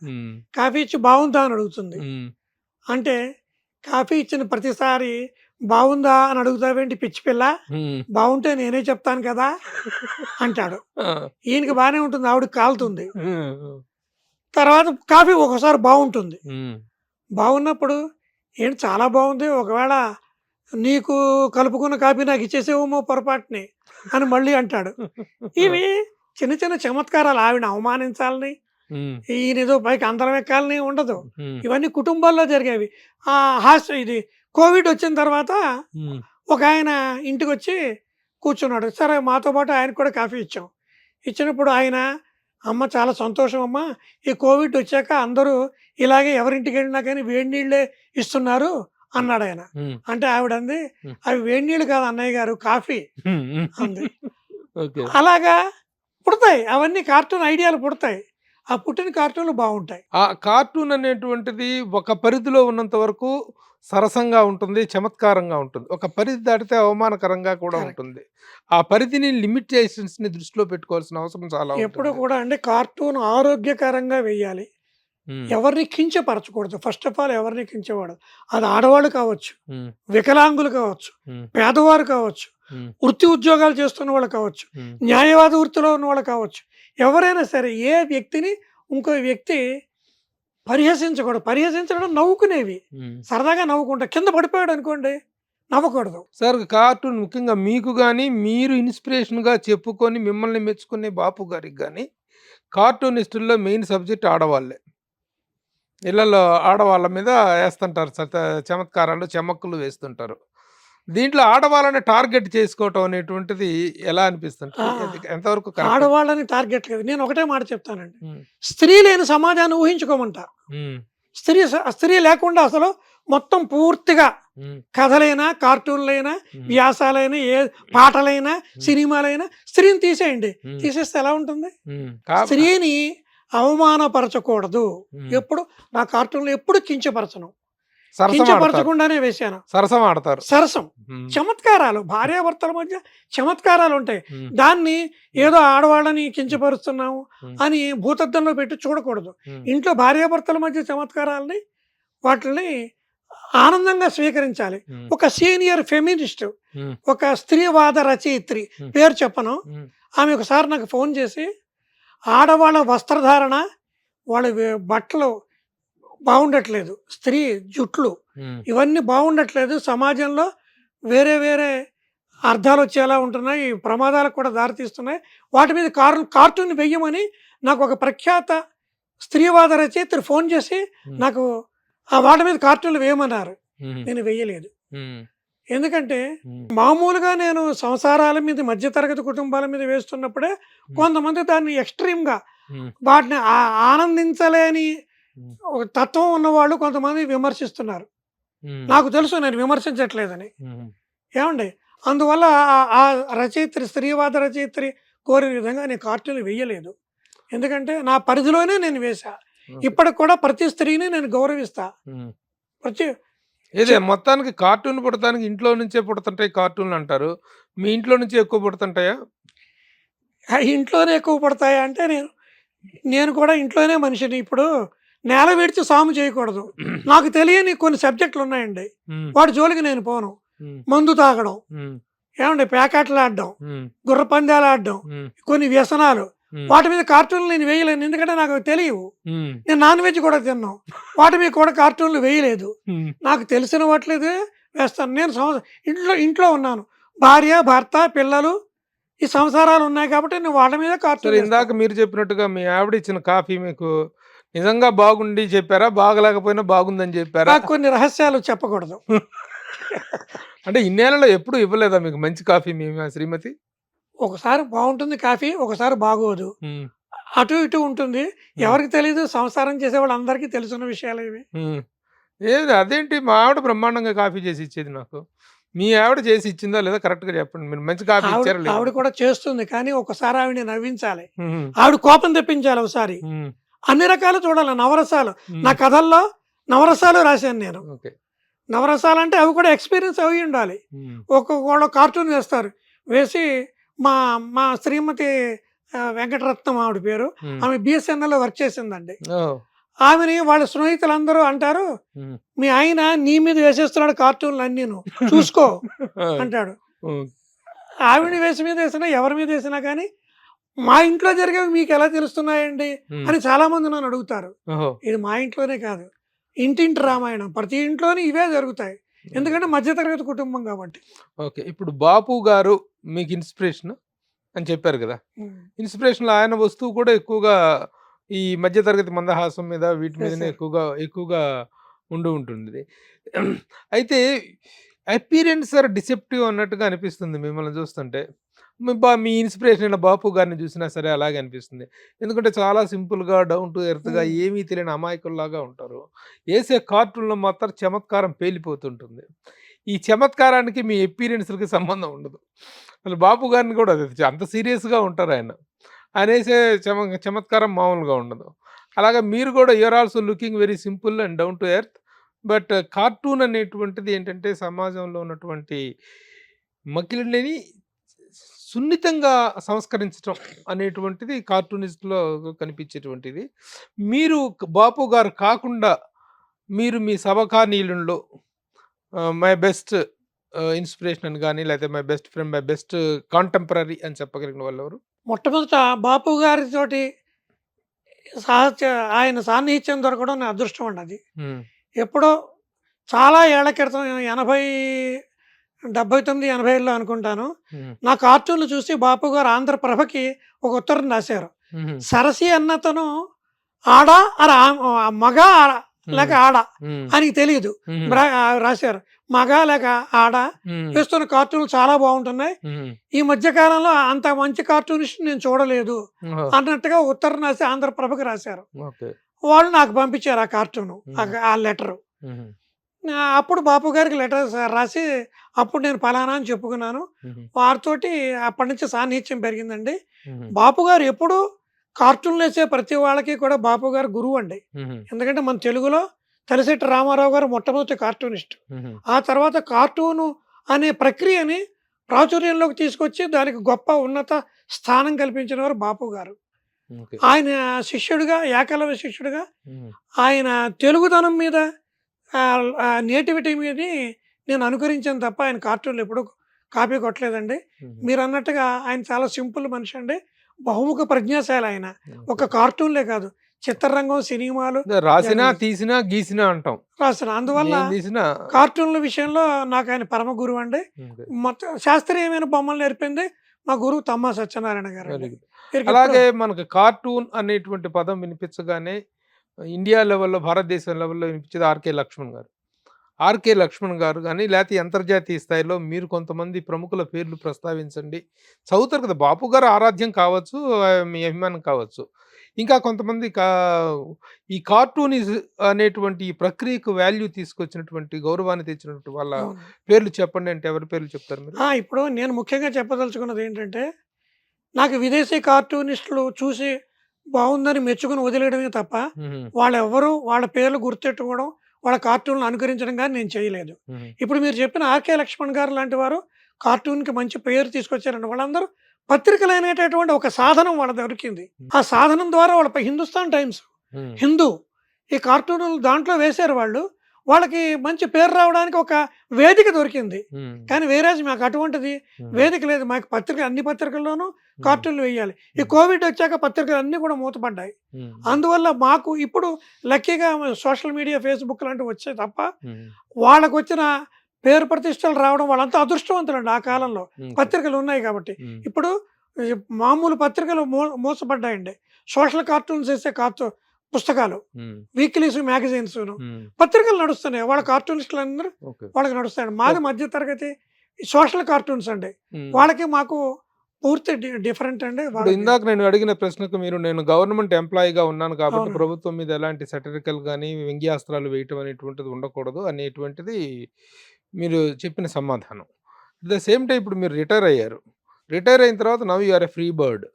కాఫీ ఇచ్చి బాగుందా అని అడుగుతుంది. అంటే కాఫీ ఇచ్చిన ప్రతిసారి బాగుందా అని అడుగుతావేంటి పిచ్చి పిల్ల, బాగుంటే నేనే చెప్తాను కదా అంటాడు. ఈయనకి బాగానే ఉంటుంది, ఆవిడకి కాలుతుంది. తర్వాత కాఫీ ఒకసారి బాగుంటుంది. బాగున్నప్పుడు ఏంటి చాలా బాగుంది, ఒకవేళ నీకు కలుపుకున్న కాఫీ నాకు ఇచ్చేసేవేమో పొరపాటుని అని మళ్ళీ అంటాడు. ఇవి చిన్న చిన్న చమత్కారాలు. ఆవిడ అవమానించాలని, ఈయన ఏదో పైకి అందరం ఎక్కాలని ఉండదు. ఇవన్నీ కుటుంబాల్లో జరిగేవి. హాస్యం. ఇది కోవిడ్ వచ్చిన తర్వాత ఒక ఆయన ఇంటికి వచ్చి కూర్చున్నాడు. సరే మాతో పాటు ఆయనకు కూడా కాఫీ ఇచ్చాం. ఇచ్చినప్పుడు ఆయన, అమ్మ చాలా సంతోషం అమ్మ, ఈ కోవిడ్ వచ్చాక అందరూ ఇలాగే ఎవరింటికి వెళ్ళినా కానీ వేడి నీళ్ళే ఇస్తున్నారు అన్నాడు ఆయన. అంటే ఆవిడ అంది, అవి వేడి నీళ్ళు కాదు అన్నయ్య గారు, కాఫీ అంది. అలాగా పుడతాయి అవన్నీ, కార్టూన్ ఐడియాలు పుడతాయి. ఆ పుట్టిన కార్టూన్లు బాగుంటాయి. ఆ కార్టూన్ అనేటువంటిది ఒక పరిధిలో ఉన్నంత వరకు సరసంగా ఉంటుంది, చమత్కారంగా ఉంటుంది. ఒక పరిధి దాటితే అవమానకరంగా కూడా ఉంటుంది. ఆ పరిధిని లిమిటేషన్స్ ని దృష్టిలో పెట్టుకోవాల్సిన అవసరం చాలా. ఎప్పుడు కూడా అంటే కార్టూన్ ఆరోగ్యకరంగా వేయాలి. ఎవరిని కించపరచకూడదు. ఫస్ట్ ఆఫ్ ఆల్ ఎవరిని కించకూడదు. అది ఆడవాళ్ళు కావచ్చు, వికలాంగులు కావచ్చు, పేదవారు కావచ్చు, వృత్తి ఉద్యోగాలు చేస్తున్న వాళ్ళు కావచ్చు, న్యాయవాద వృత్తిలో ఉన్న వాళ్ళు కావచ్చు. ఎవరైనా సరే ఏ వ్యక్తిని ఇంకో వ్యక్తి పరిహసించకూడదు. పరిహసించడం నవ్వుకునేవి, సరదాగా నవ్వుకుంటా. కింద పడిపోయాడు అనుకోండి, నవ్వకూడదు. సార్ కార్టూన్ ముఖ్యంగా మీకు కానీ, మీరు ఇన్స్పిరేషన్గా చెప్పుకొని మిమ్మల్ని మెచ్చుకునే బాపు గారికి కానీ, కార్టూనిస్టుల్లో మెయిన్ సబ్జెక్ట్ ఆడవాళ్ళే. ఇళ్ళల్లో ఆడవాళ్ళ మీద వేస్తుంటారు చమత్కారాలు, చెమక్కులు వేస్తుంటారు. దీంట్లో ఆడవాళ్ళని టార్గెట్ చేసుకోవటం అనేటువంటిది ఎలా అనిపిస్తుంది? ఎంతవరకు ఆడవాళ్ళని టార్గెట్ లేదు. నేను ఒకటే మాట చెప్తానండి, స్త్రీ లేని సమాజాన్ని ఊహించుకోమంటా. స్త్రీ లేకుండా అసలు మొత్తం పూర్తిగా కథలైనా, కార్టూన్లైనా, వ్యాసాలైనా, ఏ పాటలైనా, సినిమాలైనా స్త్రీని తీసేయండి. తీసేస్తే ఎలా ఉంటుంది? స్త్రీని అవమానపరచకూడదు. ఎప్పుడు నా కార్టూన్లో ఎప్పుడు కించపరచను, కించపరచకుండానే వేశాను. సరసం ఆడతారు. సరసం, చమత్కారాలు, భార్యాభర్తల మధ్య చమత్కారాలు ఉంటాయి. దాన్ని ఏదో ఆడవాళ్ళని కించపరుస్తున్నాము అని భూతద్దంలో పెట్టి చూడకూడదు. ఇంట్లో భార్యాభర్తల మధ్య చమత్కారాలని వాటిని ఆనందంగా స్వీకరించాలి. ఒక సీనియర్ ఫెమినిస్ట్, ఒక స్త్రీవాద రచయిత్రి, పేరు చెప్పను, ఆమె ఒకసారి నాకు ఫోన్ చేసి, ఆడవాళ్ళ వస్త్రధారణ, వాళ్ళ బట్టలు బాగుండట్లేదు, స్త్రీ జుట్లు ఇవన్నీ బాగుండట్లేదు, సమాజంలో వేరే వేరే అర్థాలు వచ్చేలా ఉంటున్నాయి, ప్రమాదాలకు కూడా దారితీస్తున్నాయి, వాటి మీద కార్టూన్ వెయ్యమని నాకు ఒక ప్రఖ్యాత స్త్రీవాద రచయిత్రి ఫోన్ చేసి నాకు ఆ వాటి మీద కార్టూన్లు వేయమన్నారు. నేను వెయ్యలేదు. ఎందుకంటే మామూలుగా నేను సంసారాల మీద, మధ్యతరగతి కుటుంబాల మీద వేస్తున్నప్పుడే కొంతమంది దాన్ని ఎక్స్ట్రీమ్గా, వాటిని ఆనందించలేని ఒక తత్వం ఉన్నవాళ్ళు కొంతమంది విమర్శిస్తున్నారు. నాకు తెలుసు, నేను విమర్శించట్లేదని. ఏమండి, అందువల్ల ఆ రచయిత్రి, స్త్రీవాద రచయిత్రి కోరిన విధంగా నేను కార్టూన్లు వేయలేదు. ఎందుకంటే నా పరిధిలోనే నేను వేశా. ఇప్పటికి కూడా ప్రతి స్త్రీని నేను గౌరవిస్తా. ఇదే మొత్తానికి కార్టూన్ పుడతానికి ఇంట్లో నుంచే పుడుతుంటాయి కార్టూన్లు అంటారు. మీ ఇంట్లో నుంచి ఎక్కువ పుడుతుంటాయా? ఇంట్లోనే ఎక్కువ పుడతాయా అంటే నేను కూడా ఇంట్లోనే మనిషిని. ఇప్పుడు నేల విడిచి సాము చేయకూడదు. నాకు తెలియని కొన్ని సబ్జెక్టులు ఉన్నాయండి, వాటి జోలికి నేను పోను. మందు తాగడం, ఏమండి, ప్యాకెట్లు ఆడడం, గుర్ర పందాలు ఆడడం, కొన్ని వ్యసనాలు, వాటి మీద కార్టూన్లు నేను వేయలేను, ఎందుకంటే నాకు అవి తెలియవు. నేను నాన్ వెజ్ కూడా తిన్నాను, వాటి మీద కూడా కార్టూన్లు వేయలేదు. నాకు తెలిసిన వాటిదే వేస్తాను. నేను ఇంట్లో ఉన్నాను, భార్య భర్త పిల్లలు ఈ సంసారాలు ఉన్నాయి కాబట్టి నేను వాళ్ళ మీద సరే, కార్టూన్ ఇందాక మీరు చెప్పినట్టుగా మీ ఆవిడ ఇచ్చిన కాఫీ మీకు నిజంగా బాగుండి చెప్పారా, బాగలేకపోయినా బాగుందని చెప్పారా? నాకు కొన్ని రహస్యాలు చెప్పకూడదు. అంటే ఇన్నేళ్లలో ఎప్పుడు ఇవ్వలేదా మీకు మంచి కాఫీ మీ శ్రీమతి? ఒకసారి బాగుంటుంది కాఫీ, ఒకసారి బాగోదు, ఉమ్, అటు ఇటు ఉంటుంది. ఎవరికి తెలీదు, సంసారం చేసే వాళ్ళందరికీ తెలుసున్న విషయాలు ఇవి. ఉమ్. ఏది అదేంటి, మా ఆవిడ బ్రహ్మాండంగా కాఫీ చేసి ఇచ్చేది నాకు. మీ ఆవిడ చేసి ఇచ్చిందా లేదా కరెక్ట్గా చెప్పండి. మీరు మంచి కాఫీ ఆవిడ ఇచ్చారా లేదా? ఆవిడ కూడా చేస్తుంది, కానీ ఒకసారి ఆవిడని నవ్వించాలి, ఉమ్, ఆవిడ కోపం తెప్పించాలి ఒకసారి. ఉమ్, అన్ని రకాలు చూడాలి, నవరసాలు. ఉమ్. నా కథల్లో నవరసాలు రాశాను నేను. ఓకే. నవరసాలు అంటే అవి కూడా ఎక్స్పీరియన్స్ అవి ఉండాలి. ఉమ్, ఒక్కొక్క కార్టూన్ వేస్తారు, వేసి మా మా శ్రీమతి వెంకటరత్నం ఆవిడ పేరు, ఉమ్. ఆమె బిఎస్ఎన్ఎల్లో వర్క్ చేసిందండి. ఓ, ఆమెని వాళ్ళ స్నేహితులందరూ అంటారు, ఉమ్. మీ ఆయన నీ మీద వేసేస్తున్నాడు కార్టూన్లు అన్నీ, నువ్వు చూసుకో అంటాడు. ఉమ్, ఆవిడ మీద వేసినా ఎవరి మీద వేసినా కానీ మా ఇంట్లో జరిగేవి మీకు ఎలా తెలుస్తున్నాయండి ఉమ్. అని చాలా మంది నన్ను అడుగుతారు. ఓహో. ఇది మా ఇంట్లోనే కాదు, ఇంటింటి రామాయణం, ప్రతి ఇంట్లోనే ఇవే జరుగుతాయి, ఎందుకంటే మధ్యతరగతి కుటుంబం కాబట్టి. ఓకే. ఇప్పుడు బాపు గారు మీకు ఇన్స్పిరేషన్ అని చెప్పారు కదా, ఇన్స్పిరేషన్లో ఆయన వస్తువు కూడా ఎక్కువగా ఈ మధ్యతరగతి మందహాసం మీద వీటి Yes, మీదనే sir. ఎక్కువగా ఉంటుంది. అయితే అపీరెన్స్ ఆర్ డిసెప్టివ్ అన్నట్టుగా అనిపిస్తుంది మిమ్మల్ని చూస్తుంటే. మీ ఇన్స్పిరేషన్ అయిన బాపు గారిని చూసినా సరే అలాగే అనిపిస్తుంది. ఎందుకంటే చాలా సింపుల్గా డౌన్ టు ఎర్త్గా Hmm. ఏమీ తెలియని అమాయకుల్లాగా ఉంటారు. వేసే కార్టూన్లో మాత్రం చమత్కారం పేలిపోతుంటుంది. ఈ చమత్కారానికి మీ అపీరెన్స్‌లకి సంబంధం ఉండదు. అసలు బాపు గారిని కూడా అది అంత సీరియస్‌గా ఉంటారు ఆయన. ఆయన వేసే చమత్కారం మామూలుగా ఉండదు. అలాగే మీరు కూడా you are also looking very simple and down to earth. But cartoon అనేటువంటిది ఏంటంటే సమాజంలో ఉన్నటువంటి మకిలిని సున్నితంగా సంస్కరించడం అనేటువంటిది కార్టూనిస్ట్‌లో కనిపించేటువంటిది. మీరు బాపు గారు కాకుండా మీరు మీ సమకాలీనుల్లో మై బెస్ట్ ఇన్స్పిరేషన్ అని కానీ, లేకపోతే my best friend, my best contemporary అని చెప్పగలిగిన వాళ్ళు ఎవరు? మొట్టమొదట బాపు గారితోటి ఆయన సాన్నిహిత్యం దొరకడం నా అదృష్టం అండి. అది ఉమ్, ఎప్పుడో చాలా ఏళ్ల క్రితం 79, 80లో అనుకుంటాను. ఉమ్, నా కార్టూన్లు చూసి బాపు గారు ఆంధ్రప్రభకి ఒక ఉత్తరం రాశారు. ఉమ్, సరసి అన్నతను ఆడ అర మగ లేక ఆడ ఉమ్, అని తెలియదు, ఉమ్, రాశారు. మగ లేక ఆడ ఉమ్, వేస్తున్న కార్టూన్లు చాలా బాగుంటున్నాయి, ఉమ్, ఈ మధ్య కాలంలో అంత మంచి కార్టూనిస్ట్ నేను చూడలేదు ఓహో, అన్నట్టుగా ఉత్తరం రాసి ఆంధ్రప్రభకి రాశారు. ఓకే. వాళ్ళు నాకు పంపించారు ఆ కార్టూను, ఆ లెటరు. ఉమ్, అప్పుడు బాపు గారికి లెటర్ రాసి అప్పుడు నేను ఫలానా అని చెప్పుకున్నాను. ఉమ్, వారితోటి అప్పటి నుంచి సాన్నిహిత్యం పెరిగిందండి. ఉమ్, బాపు గారు ఎప్పుడు కార్టూన్లు వేసే ప్రతి వాళ్ళకి కూడా బాపు గారు గురువు అండి. ఉమ్, ఎందుకంటే మన తెలుగులో తలశెట్టి రామారావు గారు మొట్టమొదటి కార్టూనిస్ట్. ఉమ్, ఆ తర్వాత కార్టూను అనే ప్రక్రియని ప్రాచుర్యంలోకి తీసుకొచ్చి దానికి గొప్ప ఉన్నత స్థానం కల్పించిన వారు బాపు గారు. ఓకే. ఆయన శిష్యుడిగా, ఏకలవ్య శిష్యుడిగా ఉమ్, ఆయన తెలుగుదనం మీద నేటివిటీ మీద నేను అనుకరించాను తప్ప ఆయన కార్టూన్లు ఎప్పుడు కాపీ కొట్టలేదండి. ఉమ్, మీరు అన్నట్టుగా ఆయన చాలా సింపుల్ మనిషి అండి, బహుముఖ ప్రజ్ఞాశాలి ఆయన. ఒక కార్టూన్లే కాదు, చిత్రరంగం, సినిమాలు రాసినా తీసినా గీసినా అంటాం. రాసిన, అందువల్ల ఏం తీసినా కార్టూన్ల విషయంలో నాకు ఆయన పరమ గురువు అండి. ఓకే. మొత్తం శాస్త్రీయమైన బొమ్మలు నేర్పింది మా గురువు తమ్మా సత్యనారాయణ గారు వెరీ అండి. గుడ్. వీరికి అలాగే మనకు కార్టూన్ అనేటువంటి పదం వినిపించగానే ఇండియా లెవెల్లో, భారతదేశం లెవెల్లో వినిపించేది ఆర్కే లక్ష్మణ్ గారు. ఆర్కే లక్ష్మణ్ గారు కానీ, లేకపోతే అంతర్జాతీయ స్థాయిలో మీరు కొంతమంది ప్రముఖుల పేర్లు ప్రస్తావించండి. చదువుతారు కదా, బాపు గారు ఆరాధ్యం కావచ్చు, మీ అభిమానం కావచ్చు. ఇంకా కొంతమంది ఈ కార్టూనిజ్ అనేటువంటి ఈ ప్రక్రియకు వాల్యూ తీసుకొచ్చినటువంటి, గౌరవాన్ని తెచ్చినటువంటి వాళ్ళ అవును. పేర్లు చెప్పండి అంటే ఎవరి పేర్లు చెప్తారు మీరు? ఇప్పుడు నేను ముఖ్యంగా చెప్పదలుచుకున్నది ఏంటంటే, నాకు విదేశీ కార్టూనిస్టులు చూసి బాగుందని మెచ్చుకుని వదిలేయడమే తప్ప మ్మ్. వాళ్ళెవ్వరూ వాళ్ళ పేర్లు గుర్తెట్టుకోవడం, వాళ్ళ కార్టూన్లు అనుకరించడం కానీ నేను చేయలేదు. మ్మ్. ఇప్పుడు మీరు చెప్పిన ఆర్కే లక్ష్మణ్ గారు లాంటి వారు కార్టూన్కి మంచి పేరు తీసుకొచ్చారండి. వాళ్ళందరూ పత్రికలు అనేటటువంటి ఒక సాధనం వాళ్ళ దొరికింది. ఆ సాధనం ద్వారా వాళ్ళ హిందుస్థాన్ టైమ్స్, మ్మ్. హిందూ ఈ కార్టూన్లు దాంట్లో వేశారు వాళ్ళు. వాళ్ళకి మంచి పేరు రావడానికి ఒక వేదిక దొరికింది. కానీ వేరేజ్ మాకు అటువంటిది వేదిక లేదు. మాకు పత్రికలు అన్ని పత్రికల్లోనూ కార్టూన్లు వేయాలి. ఈ కోవిడ్ వచ్చాక పత్రికలు అన్నీ కూడా మూతపడ్డాయి. అందువల్ల మాకు ఇప్పుడు లక్కీగా సోషల్ మీడియా, ఫేస్బుక్ లాంటివి వచ్చాయి తప్ప వాళ్ళకు వచ్చిన పేరు ప్రతిష్టలు రావడం వాళ్ళంతా అదృష్టవంతులండి. ఆ కాలంలో పత్రికలు ఉన్నాయి కాబట్టి. ఇప్పుడు ఈ మామూలు పత్రికలు మూసపడ్డాయండి. సోషల్ కార్టూన్స్ వేసే పుస్తకాలు, వీక్లీస్, మ్యాగజైన్స్, పత్రికలు నడుస్తున్నాయి. వాళ్ళ కార్టూనిస్టులు అందరూ వాళ్ళకి నడుస్తాయండి. మాది మధ్య తరగతి సోషల్ కార్టూన్స్ అండి. వాళ్ళకి మాకు పూర్తి డిఫరెంట్ అండి. ఇప్పుడు ఇందాక నేను అడిగిన ప్రశ్నకు మీరు, నేను గవర్నమెంట్ ఎంప్లాయీగా ఉన్నాను కాబట్టి అవును. ప్రభుత్వం మీద ఎలాంటి సటరికల్ కానీ వ్యంగ్యాస్త్రాలు వేయటం అనేటువంటిది ఉండకూడదు అనేటువంటిది మీరు చెప్పిన సమాధానం. అట్ ద సేమ్ టైం ఇప్పుడు మీరు రిటైర్ అయ్యారు. రిటైర్ అయిన తర్వాత now you are a free bird.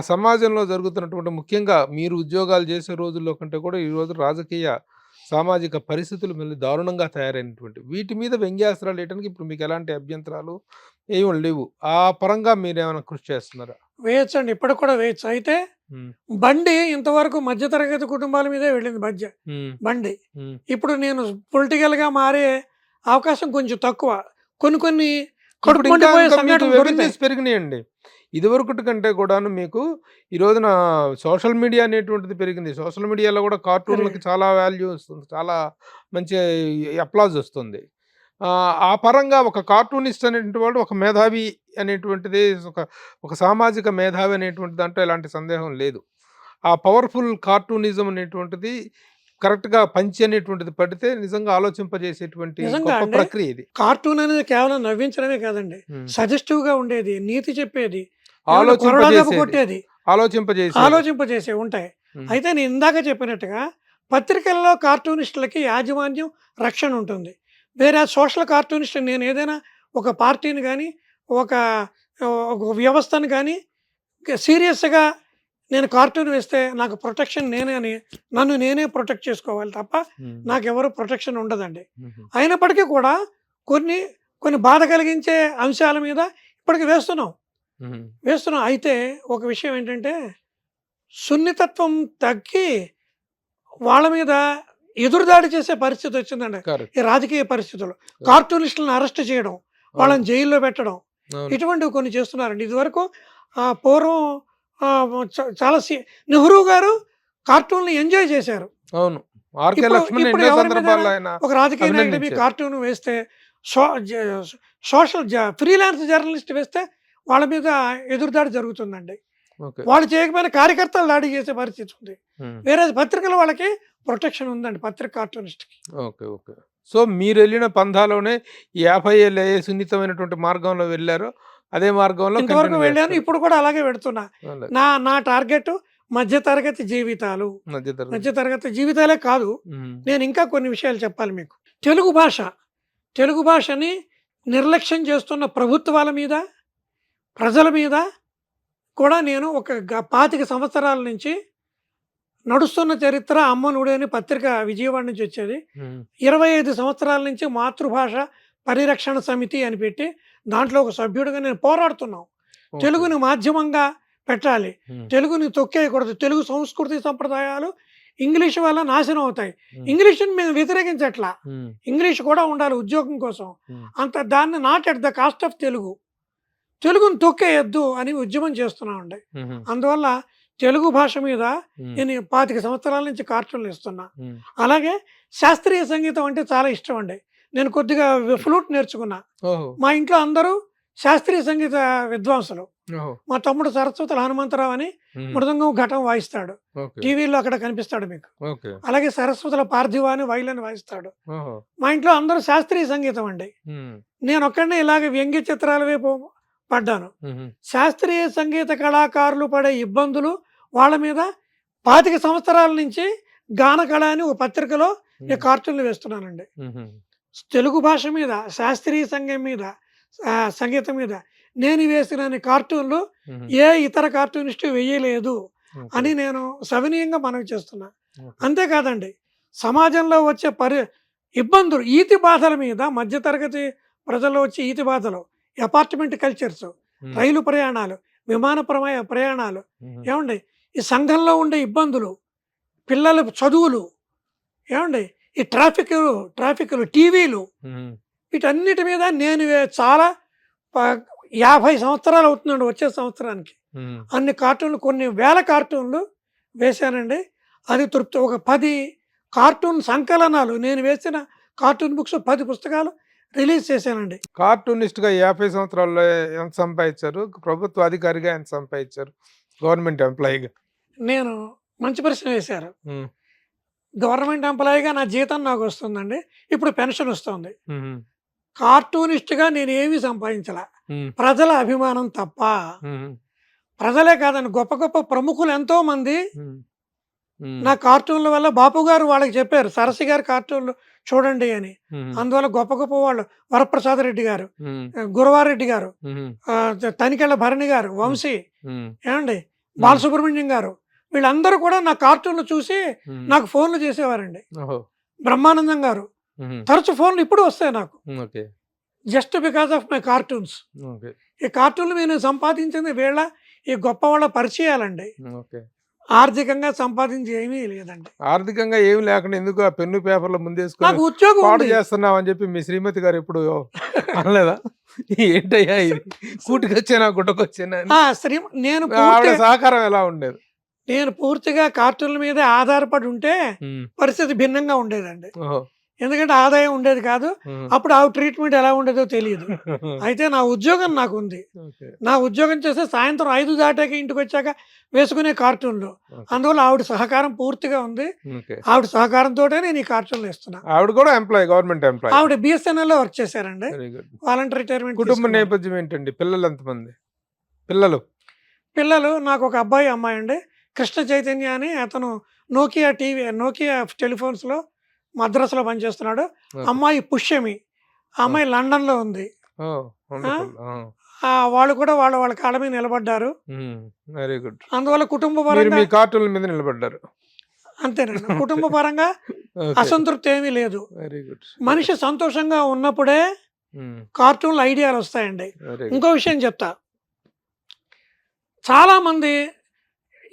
సమాజంలో జరుగుతున్నటువంటి, ముఖ్యంగా మీరు ఉద్యోగాలు చేసే రోజుల్లో కంటే కూడా ఈరోజు రాజకీయ సామాజిక పరిస్థితులు మళ్ళీ దారుణంగా తయారైనటువంటి వీటి మీద వ్యంగ్యాస్త్రాలు వేయడానికి ఇప్పుడు మీకు ఎలాంటి అభ్యంతరాలు ఏమి లేవు. ఆ పరంగా మీరు ఏమైనా కృషి చేస్తున్నారా? వేయచ్చండి, ఇప్పటికి కూడా వేయచ్చు. అయితే బండి ఇంతవరకు మధ్యతరగతి కుటుంబాల మీదే వెళ్ళింది బండి. ఇప్పుడు నేను పొలిటికల్గా మారే అవకాశం కొంచెం తక్కువ. కొన్ని ఇప్పుడు ఇంకా కడుపుమండిపోయే ఇంకా మీకు సంఘటనలు దొరుకుతాయి. అవేర్నెస్ పెరిగినాయండి. ఇదివరకటి కంటే కూడాను మీకు ఈ రోజున సోషల్ మీడియా అనేటువంటిది పెరిగింది. సోషల్ మీడియాలో కూడా కార్టూన్లకి చాలా వాల్యూ వస్తుంది, చాలా మంచి అప్లాజ్ వస్తుంది. ఆ పరంగా ఒక కార్టూనిస్ట్ అనేటువంటి వాడు ఒక మేధావి అనేటువంటిది, ఒక సామాజిక మేధావి అనేటువంటి దాంట్లో ఎలాంటి సందేహం లేదు. ఆ పవర్ఫుల్ కార్టూనిజం అనేటువంటిది కరెక్ట్గా పంచి అనేటువంటిది పడితే నిజంగా ఆలోచింపజేసేటువంటి నిజంగా గొప్ప అండి. ప్రక్రియ ఇది. కార్టూన్ అనేది కేవలం నవ్వించడమే కాదండి, సజెస్టివ్ గా ఉండేది, నీతి చెప్పేది, కొరడా దెబ్బ ఆలోచింపజేసేది, కొట్టేది, ఆలోచింపజేసేది. ఆలోచింపజేసే ఉంటాయి. అయితే నేను ఇందాక చెప్పినట్టుగా పత్రికల్లో కార్టూనిస్టులకి యాజమాన్యం, రక్షణ ఉంటుంది. వేరే సోషల్ కార్టూనిస్ట్ నేను ఏదైనా ఒక పార్టీని కానీ ఒక ఒక వ్యవస్థను కానీ సీరియస్గా నేను కార్టూన్ వేస్తే నాకు ప్రొటెక్షన్ నన్ను నేనే ప్రొటెక్ట్ చేసుకోవాలి తప్ప నాకెవరు ప్రొటెక్షన్ ఉండదండి. అయినప్పటికీ కూడా కొన్ని బాధ కలిగించే అంశాల మీద ఇప్పటికి వేస్తున్నాం. అయితే ఒక విషయం ఏంటంటే, సున్నితత్వం తగ్గి వాళ్ళ మీద ఎదురుదాడి చేసే పరిస్థితి వచ్చిందండి. కరెక్ట్. ఈ రాజకీయ పరిస్థితుల్లో కార్టూనిస్టులను అరెస్ట్ చేయడం, వాళ్ళని జైల్లో పెట్టడం, అవును. ఇటువంటివి కొన్ని చేస్తున్నారండి. ఇదివరకు పూర్వం చాలా నెహ్రూ గారు కార్టూన్ని ఎంజాయ్ చేశారు. అవును. ఆర్కే ఇప్పుడు లక్ష్మణ్ ఇప్పుడు ఎన్నో ఎవరి మీద సందర్భాల్లో ఆయన ఒక రాజకీయ నాయకుడి మీద అభినందించారు. కార్టూన్ వేస్తే, సోషల్ ఫ్రీలాన్స్ జర్నలిస్ట్ వేస్తే వాళ్ళ మీద ఎదురుదాడి జరుగుతుందండి. ఓకే. వాళ్ళు చేయకపోయినా కార్యకర్తలు దాడి చేసే పరిస్థితి ఉంది. ఉమ్. వేరే పత్రికల వాళ్ళకి ప్రొటెక్షన్ ఉందండి, పత్రిక కార్టూనిస్ట్కి. ఓకే. ఓకే. సో మీరు వెళ్ళిన పంథాలోనే ఈ 50 ఏళ్ళు ఏ సున్నితమైనటువంటి మార్గంలో వెళ్ళారో అదే మార్గంలో ఇంతవరకు కంటిన్యూ వెళ్ళాను, చేస్తారు. ఇప్పుడు కూడా అలాగే పెడుతున్నా. అలాగే. నా టార్గెట్ మధ్యతరగతి జీవితాలు. మధ్యతరగతి. మధ్యతరగతి జీవితాలే కాదు, ఉమ్. నేను ఇంకా కొన్ని విషయాలు చెప్పాలి మీకు. తెలుగు భాషని నిర్లక్ష్యం చేస్తున్న ప్రభుత్వాల మీద, ప్రజల మీద కూడా నేను ఒక 25 సంవత్సరాల నుంచి నడుస్తున్న చరిత్ర అమ్మనుడి అని పత్రిక విజయవాడ నుంచి వచ్చేది. ఉమ్. 25 సంవత్సరాల నుంచి మాతృభాష పరిరక్షణ సమితి అని పెట్టి దాంట్లో ఒక సభ్యుడిగా నేను పోరాడుతున్నాం. ఓకే. తెలుగుని మాధ్యమంగా పెట్టాలి, ఉమ్. తెలుగుని తొక్కేయకూడదు, తెలుగు సంస్కృతి సంప్రదాయాలు ఇంగ్లీష్ వల్ల నాశనం అవుతాయి. ఉమ్. ఇంగ్లీష్ని మేము వ్యతిరేకించట్లా, ఉమ్. ఇంగ్లీష్ కూడా ఉండాలి ఉద్యోగం కోసం. ఉమ్. దాన్ని not at the cost of తెలుగుని తొక్కేయద్దు అని ఉద్యమం చేస్తున్నామండి. ఉమ్. అందువల్ల తెలుగు భాష మీద ఉమ్. నేను 25 సంవత్సరాల నుంచి కార్టూన్లు ఇస్తున్నా. ఉమ్. అలాగే శాస్త్రీయ సంగీతం అంటే చాలా ఇష్టం అండి. నేను కొద్దిగా ఫ్లూట్ నేర్చుకున్నా. ఓహో. మా ఇంట్లో అందరూ శాస్త్రీయ సంగీత విద్వాంసులు. ఓహో. మా తమ్ముడు సరస్వతుల హనుమంతరావు అని ఉమ్. మృదంగం, ఘటం వాయిస్తాడు, ఓకే. టీవీలో అక్కడ కనిపిస్తాడు మీకు. ఓకే. అలాగే సరస్వతుల పార్థివ అని వైలన్ వాయిస్తాడు. ఓహో. మా ఇంట్లో అందరూ శాస్త్రీయ సంగీతం అండి. ఉమ్. నేను ఒక్కడినే ఇలాగ వ్యంగ్య చిత్రాల వైపు పడ్డాను. ఉమ్. శాస్త్రీయ సంగీత కళాకారులు పడే ఇబ్బందులు వాళ్ళ మీద 25 సంవత్సరాల నుంచి గానకళ అని ఒక పత్రికలో నేను కార్టూన్లు వేస్తున్నానండి. ఉమ్. తెలుగు భాష మీద, శాస్త్రీయ సంగీతం మీద నేను వేసిన కార్టూన్లు ఉమ్. ఏ ఇతర కార్టూనిస్టు వేయలేదు ఓకే. అని నేను సవినీయంగా మనవి చేస్తున్నా. ఓకే. అంతేకాదండి, సమాజంలో వచ్చే ఇబ్బందులు, ఈతి బాధల మీద, మధ్యతరగతి ప్రజల్లో వచ్చే ఈతి బాధలు, అపార్ట్మెంట్ కల్చర్స్, ఉమ్. రైలు ప్రయాణాలు, విమాన ప్రయాణాలు, ఉమ్. ఏమండి ఈ సంఘంలో ఉండే ఇబ్బందులు, పిల్లల చదువులు, ఏమండి ఈ ట్రాఫిక్లు టీవీలు వీటన్నిటి మీద నేను చాలా 50 సంవత్సరాలు అవుతుందండి వచ్చే సంవత్సరానికి. అన్ని కార్టూన్లు కొన్ని వేల కార్టూన్లు వేశానండి. అది తృప్తి. ఒక 10 కార్టూన్ సంకలనాలు నేను వేసిన కార్టూన్ బుక్స్ 10 పుస్తకాలు రిలీజ్ చేశానండి. కార్టూనిస్ట్గా 50 సంవత్సరాల్లో ఎంత సంపాదించారు? ప్రభుత్వ అధికారిగా ఎంత సంపాదించారు? గవర్నమెంట్ ఎంప్లాయీగా? నేను మంచి ప్రశ్న వేశారు. గవర్నమెంట్ ఎంప్లాయీగా నా జీతం నాకు వస్తుందండి. ఇప్పుడు పెన్షన్ వస్తుంది. కార్టూనిస్ట్గా నేను ఏమీ సంపాదించలా. ప్రజల అభిమానం తప్ప. ప్రజలే కాదండి, గొప్ప గొప్ప ప్రముఖులు ఎంతో మంది నా కార్టూన్ల వల్ల బాపు గారు వాళ్ళకి చెప్పారు సరసి గారి కార్టూన్లు చూడండి అని. అందువల్ల గొప్ప గొప్ప వాళ్ళు వరప్రసాద్ రెడ్డి గారు, గురవారెడ్డి గారు, తనికెళ్ళ భరణి గారు, వంశీ, ఏమండి బాలసుబ్రహ్మణ్యం గారు, వీళ్ళందరూ కూడా నా కార్టూన్లు చూసి నాకు ఫోన్లు చేసేవారండి. బ్రహ్మానందం గారు తరచు ఫోన్లు ఇప్పుడు వస్తాయి నాకు, just because of my cartoons. ఈ కార్టూన్లు నేను సంపాదించింది వీళ్ళ ఈ గొప్ప వాళ్ళ పరిచయాలండి. ఆర్థికంగా సంపాదించి ఏమీ లేదండి. ఆర్థికంగా ఏమి లేకుండా ఎందుకు ఆ పెన్ను పేపర్లో నాకు ముందేసుకొని ఉద్యోగం పాడు ఉంది. చేస్తున్నావు అని చెప్పి మీ శ్రీమతి గారు ఎప్పుడు అనలేదా? ఏంటయ్యా ఇది, కూటికొచ్చేనా గుట్టకొచ్చేనా అని? నేను ఆవిడ పూర్తిగా సహకారం ఎలా ఉండేది? నేను పూర్తిగా కార్టూన్ల మీద ఆధారపడి ఉంటే పరిస్థితి భిన్నంగా ఉండేదండి. ఓహో. ఎందుకంటే ఆదాయం ఉండేది కాదు. అప్పుడు ఆవిడ ట్రీట్మెంట్ ఎలా ఉండేదో తెలియదు. అయితే నా ఉద్యోగం నాకు ఉంది. నా ఉద్యోగం చేస్తే సాయంత్రం 5 దాటాక ఇంటికి వచ్చాక వేసుకునే కార్టూన్లు. అందువల్ల ఆవిడ సహకారం పూర్తిగా ఉంది. ఆవిడ సహకారంతో నేను ఈ కార్టూన్లు వేస్తున్నా. ఆవిడ కూడా ఎంప్లాయ్, గవర్నమెంట్ ఎంప్లాయ్. ఆవిడ బిఎస్ఎన్ఎల్ లో వర్క్ చేశారండి. Very good. Voluntary retirement. కుటుంబ నేపథ్యం ఏంటండి? పిల్లలు ఎంతమంది? పిల్లలు నాకు ఒక అబ్బాయి అమ్మాయి అండి. కృష్ణ చైతన్య అని అతను నోకియా టెలిఫోన్స్ లో మద్రాసులో పనిచేస్తున్నాడు. అమ్మాయి పుష్యమి, ఆ అమ్మాయి లండన్ లో ఉంది. వాళ్ళు కూడా వాళ్ళ కాళ్ళ మీద నిలబడ్డారు. Very good. అందువల్ల కుటుంబ మీరు పరంగా మీ కార్టూన్ల మీద నిలబడ్డారు. అంతేనండి. కుటుంబ పరంగా అసంతృప్తి ఏమీ లేదు. Very good. మనిషి సంతోషంగా ఉన్నప్పుడే కార్టూన్లు ఐడియాలు వస్తాయండి. ఇంకో విషయం చెప్తా. చాలా మంది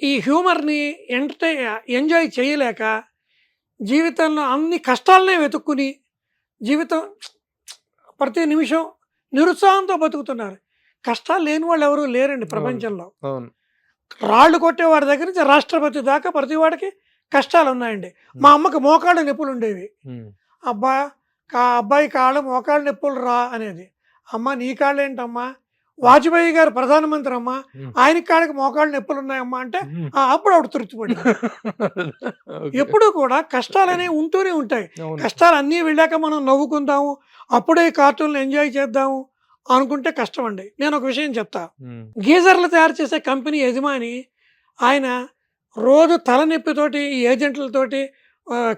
ఈ హ్యూమర్ని ఎంజాయ్ చేయలేక జీవితంలో అన్ని కష్టాలనే వెతుక్కుని జీవితం ప్రతి నిమిషం నిరుత్సాహంతో బతుకుతున్నారు. కష్టాలు లేని వాళ్ళు ఎవరు లేరండి ప్రపంచంలో. రాళ్ళు కొట్టేవాడి దగ్గర నుంచి రాష్ట్రపతి దాకా ప్రతి వాడికి కష్టాలు ఉన్నాయండి. మా అమ్మకి మోకాళ్ళ నొప్పులు ఉండేవి. అబ్బాయి కాళ్ళు మోకాళ్ళ నొప్పులు రా అనేది. అమ్మ నీ కాళ్ళు ఏంటమ్మా? వాజ్పేయి గారు ప్రధానమంత్రి అమ్మా, ఆయన కాళ్ళకి మోకాళ్ళు నొప్పులు ఉన్నాయమ్మా అంటే అప్పుడు ఆవిడ తృప్తిపడి. ఎప్పుడు కూడా కష్టాలు అనేవి ఉంటూనే ఉంటాయి. కష్టాలు అన్నీ వెళ్ళాక మనం నవ్వుకుందాము, అప్పుడే కార్టూన్లు ఎంజాయ్ చేద్దాము అనుకుంటే కష్టం అండి. నేను ఒక విషయం చెప్తా. గీజర్లు తయారు చేసే కంపెనీ యజమాని ఆయన రోజు తలనొప్పితోటి ఈ ఏజెంట్లతోటి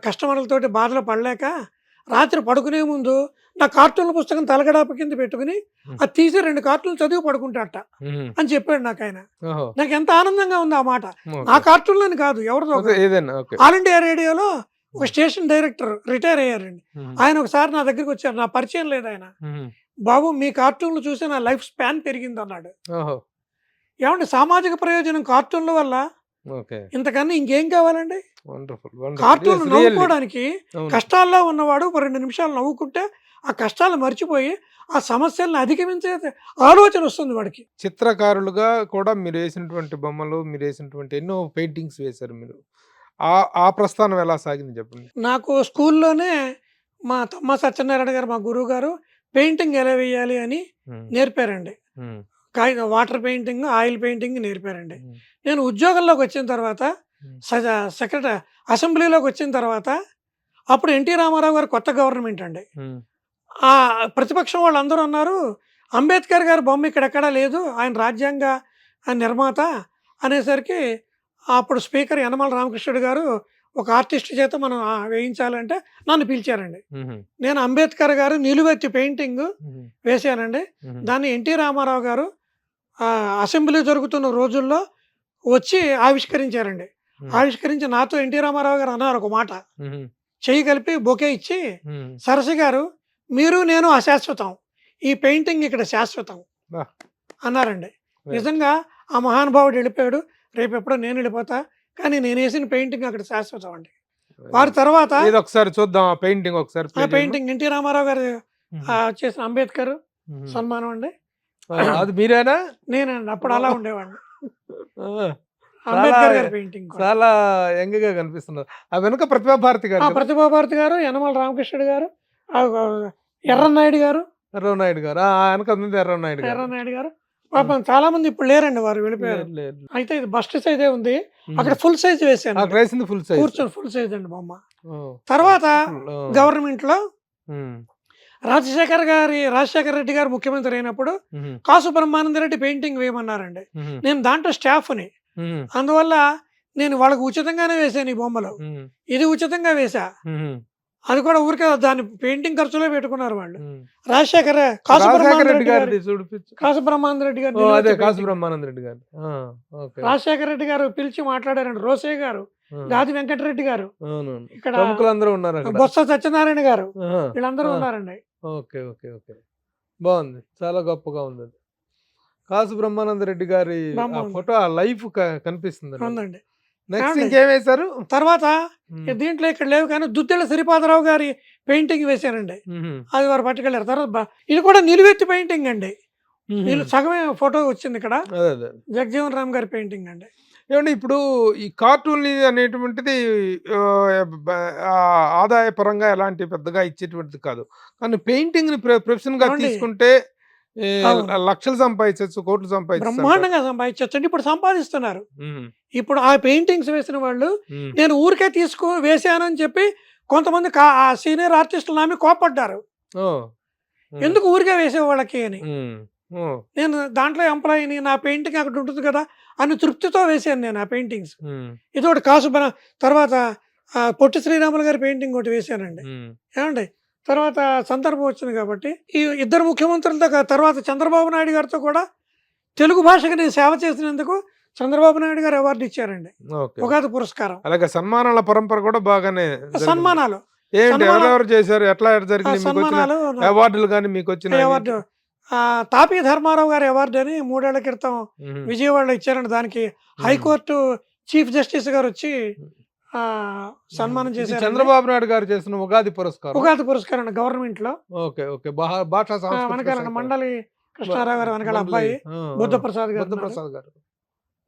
కస్టమర్లతోటి బాధలు పడలేక రాత్రి పడుకునే ముందు నా కార్టూన్ల పుస్తకం తలగడాప కింద పెట్టుకుని అది తీసి 2 కార్టూన్లు చదివి పడుకుంటాట అని చెప్పాడు నాకు ఆయన. నాకు ఎంత ఆనందంగా ఉంది ఆ మాట. నా కార్టూన్లని కాదు, ఎవరిదో. ఆల్ ఇండియా రేడియోలో ఒక స్టేషన్ డైరెక్టర్ రిటైర్ అయ్యారండి. ఆయన ఒకసారి నా దగ్గరికి వచ్చారు. నా పరిచయం లేదు ఆయన. బాబు మీ కార్టూన్లు చూసి నా లైఫ్ స్పాన్ పెరిగింది అన్నాడు. ఏమంటే సామాజిక ప్రయోజనం కార్టూన్ల వల్ల ఇంతకన్నా ఇంకేం కావాలండి? కార్టూన్ నవ్వుకోవడానికి కష్టాల్లో ఉన్నవాడు 2 నిమిషాలు నవ్వుకుంటే ఆ కష్టాలు మర్చిపోయి ఆ సమస్యలను అధిగమించే ఆలోచన వస్తుంది వాడికి. చిత్రకారులుగా కూడా మీరు వేసినటువంటి బొమ్మలు, మీరు వేసినటువంటి ఎన్నో పెయింటింగ్స్ వేశారు మీరు. ఆ ప్రస్థానం ఎలా సాగింది చెప్పండి? నాకు స్కూల్లోనే మా తమ్మ సత్యనారాయణ గారు, మా గురువు గారు పెయింటింగ్ ఎలా వేయాలి అని నేర్పారండి. వాటర్ పెయింటింగ్, ఆయిల్ పెయింటింగ్ నేర్పారండి. నేను ఉద్యోగంలోకి వచ్చిన తర్వాత అసెంబ్లీలోకి వచ్చిన తర్వాత అప్పుడు ఎన్టీ రామారావు గారు కొత్త గవర్నమెంట్ అండి. ఆ ప్రతిపక్షం వాళ్ళందరూ అన్నారు అంబేద్కర్ గారి బొమ్మ ఇక్కడెక్కడా లేదు, ఆయన రాజ్యాంగ నిర్మాత అనేసరికి అప్పుడు స్పీకర్ యనమల రామకృష్ణుడు గారు ఒక ఆర్టిస్ట్ చేత మనం వేయించాలంటే నన్ను పిలిచారండి. నేను అంబేద్కర్ గారు నిలువెత్తి పెయింటింగ్ వేశానండి. దాన్ని ఎన్టీ రామారావు గారు అసెంబ్లీ జరుగుతున్న రోజుల్లో వచ్చి ఆవిష్కరించారండి. ఆవిష్కరించి నాతో ఎన్టీ రామారావు గారు అన్నారు ఒక మాట, చెయ్యి కలిపి బొకే ఇచ్చి, సరసి గారు మీరు నేను అశాశ్వతం, ఈ పెయింటింగ్ ఇక్కడ శాశ్వతం అన్నారండి. నిజంగా ఆ మహానుభావుడు వెళ్ళిపోయాడు, రేపు ఎప్పుడో నేను వెళ్ళిపోతా, కానీ నేను వేసిన పెయింటింగ్ అక్కడ శాశ్వతం అండి. వారి తర్వాత ఇది ఒకసారి చూద్దాం ఆ పెయింటింగ్ ఒకసారి ఆ play చేయమ్మా. పెయింటింగ్ ఎన్టీ రామారావు గారు మ్మ్. చేసిన అంబేద్కర్ మ్మ్. సన్మానం అండి. అది మీరేనా? నేనండి అప్పుడు అలా ఉండేవాడిని. ఆ, అంబేద్కర్ గారి పెయింటింగ్ కూడా. చాలా యంగ్ గా కనిపిస్తున్నారు. ఆ వెనుక ప్రతిభా భారతి గారు కదా? ప్రతిభా భారతి గారు, యనమల రామకృష్ణుడు గారు, ఎర్రన్నాయుడు గారు, ఎర్రనాయుడు గారు వెనక ఉంది ఎర్రనాయుడు గారు. ఎర్రన్నాయుడు గారు పాపం చాలా మంది ఇప్పుడు లేరండి, వారు వెళ్ళిపోయారు. లేదు, లేదు. అయితే ఇది బస్ట్ సైజే ఉంది, అక్కడ ఫుల్ సైజ్ వేసాను, అక్కడ వేసింది ఫుల్ సైజ్. కూర్చొని ఫుల్ సైజ్ అండి బొమ్మ. తర్వాత గవర్నమెంట్ లో రాజశేఖర రెడ్డి గారు ముఖ్యమంత్రి అయినప్పుడు కాసు బ్రహ్మానందరెడ్డి పెయింటింగ్ వేయమన్నారండి. నేను దాంట్లో స్టాఫ్ని, అందువల్ల నేను వాళ్ళకి ఉచితంగానే వేసాను ఈ బొమ్మలు. ఇది ఉచితంగా వేసా, అది కూడా ఊరికే దాని పెయింటింగ్ ఖర్చులో పెట్టుకున్నారు వాళ్ళు. కాసు బ్రహ్మానందరెడ్డి గారు అదే కాసు బ్రహ్మానంద రెడ్డి గారు. రాజశేఖర రెడ్డి గారు పిలిచి మాట్లాడారండి. రోసయ్య గారు, గాది వెంకటరెడ్డి గారు, ఇక్కడ ప్రముఖులందరూ ఉన్నారు అక్కడ. బొత్స సత్యనారాయణ గారు, వీళ్ళందరూ ఉన్నారండి. ఓకే ఓకే ఓకే, బాగుంది, చాలా గొప్పగా ఉంది అది. కాసు బ్రహ్మానంద రెడ్డి గారి ఫోటో ఆ లైఫ్ కనిపిస్తుంది. ఉందండి. నెక్స్ట్ ఇంకేం వేశారు తర్వాత దీంట్లో ఇక్కడ లేవు కానీ దుద్దెళ్ళ శ్రీపాదరావు గారి పెయింటింగ్ వేశానండి. అది వారు పట్టుకెళ్ళారు. తర్వాత ఇది కూడా నిలువెత్తి పెయింటింగ్ అండి, సగమే ఫోటో వచ్చింది ఇక్కడ. జగజీవన్ రామ్ గారి పెయింటింగ్ అండి. ఏమండి ఇప్పుడు ఈ కార్టూన్ అనేటువంటిది ఆదాయ పరంగా ఎలాంటి పెద్దగా ఇచ్చేటువంటిది కాదు, కానీ పెయింటింగ్ ని ప్రొఫెషన్ గా తీసుకుంటే లక్షలు సంపాదించవచ్చు, కోట్లు సంపాదించవచ్చు, బ్రహ్మాండంగా సంపాదించవచ్చు అండి. ఇప్పుడు సంపాదిస్తున్నారు. ఇప్పుడు ఆ పెయింటింగ్స్ వేసిన వాళ్ళు నేను ఊరికే వేసానని చెప్పి కొంతమంది ఆ సీనియర్ ఆర్టిస్టులు నామి కోపడ్డారు, ఎందుకు ఊరికే వేసే వాళ్ళకి అని. నేను దాంట్లో ఎంప్లాయీని, నా పెయింటింగ్ అక్కడ ఉంటుంది కదా అని తృప్తితో వేసాను నేను ఆ పెయింటింగ్స్. ఇది ఒకటి తర్వాత పొట్టి శ్రీరాములు గారి పెయింటింగ్ ఒకటి వేసానండి. ఏమండి తర్వాత సందర్భం వచ్చింది కాబట్టి ఈ ఇద్దరు ముఖ్యమంత్రులతో తర్వాత చంద్రబాబు నాయుడు గారితో కూడా తెలుగు భాషకి నేను సేవ చేసినందుకు చంద్రబాబు నాయుడు గారు అవార్డు ఇచ్చారండి, ఉగాది పురస్కారం. అలాగే సన్మానాల పరంపర కూడా బాగానే సన్మానాలు ఎవరెవరు చేశారు, ఎట్లా జరిగింది, సన్మానాలు, అవార్డులు కానీ మీకు వచ్చిన అవార్డు తాపీ ధర్మారావు గారి అవార్డు అని 3 ఏళ్ల క్రితం విజయవాడలో ఇచ్చారండి. దానికి హైకోర్టు చీఫ్ జస్టిస్ గారు వచ్చి సన్మానం చేశారు. చంద్రబాబు నాయుడు గారు చేసిన ఉగాది పురస్కారం గవర్నమెంట్ లో. ఓకే ఓకే, భాషా వెనకాల మండలి కృష్ణారావు గారు వెనకాల అబ్బాయి బుద్ధప్రసాద్ గారు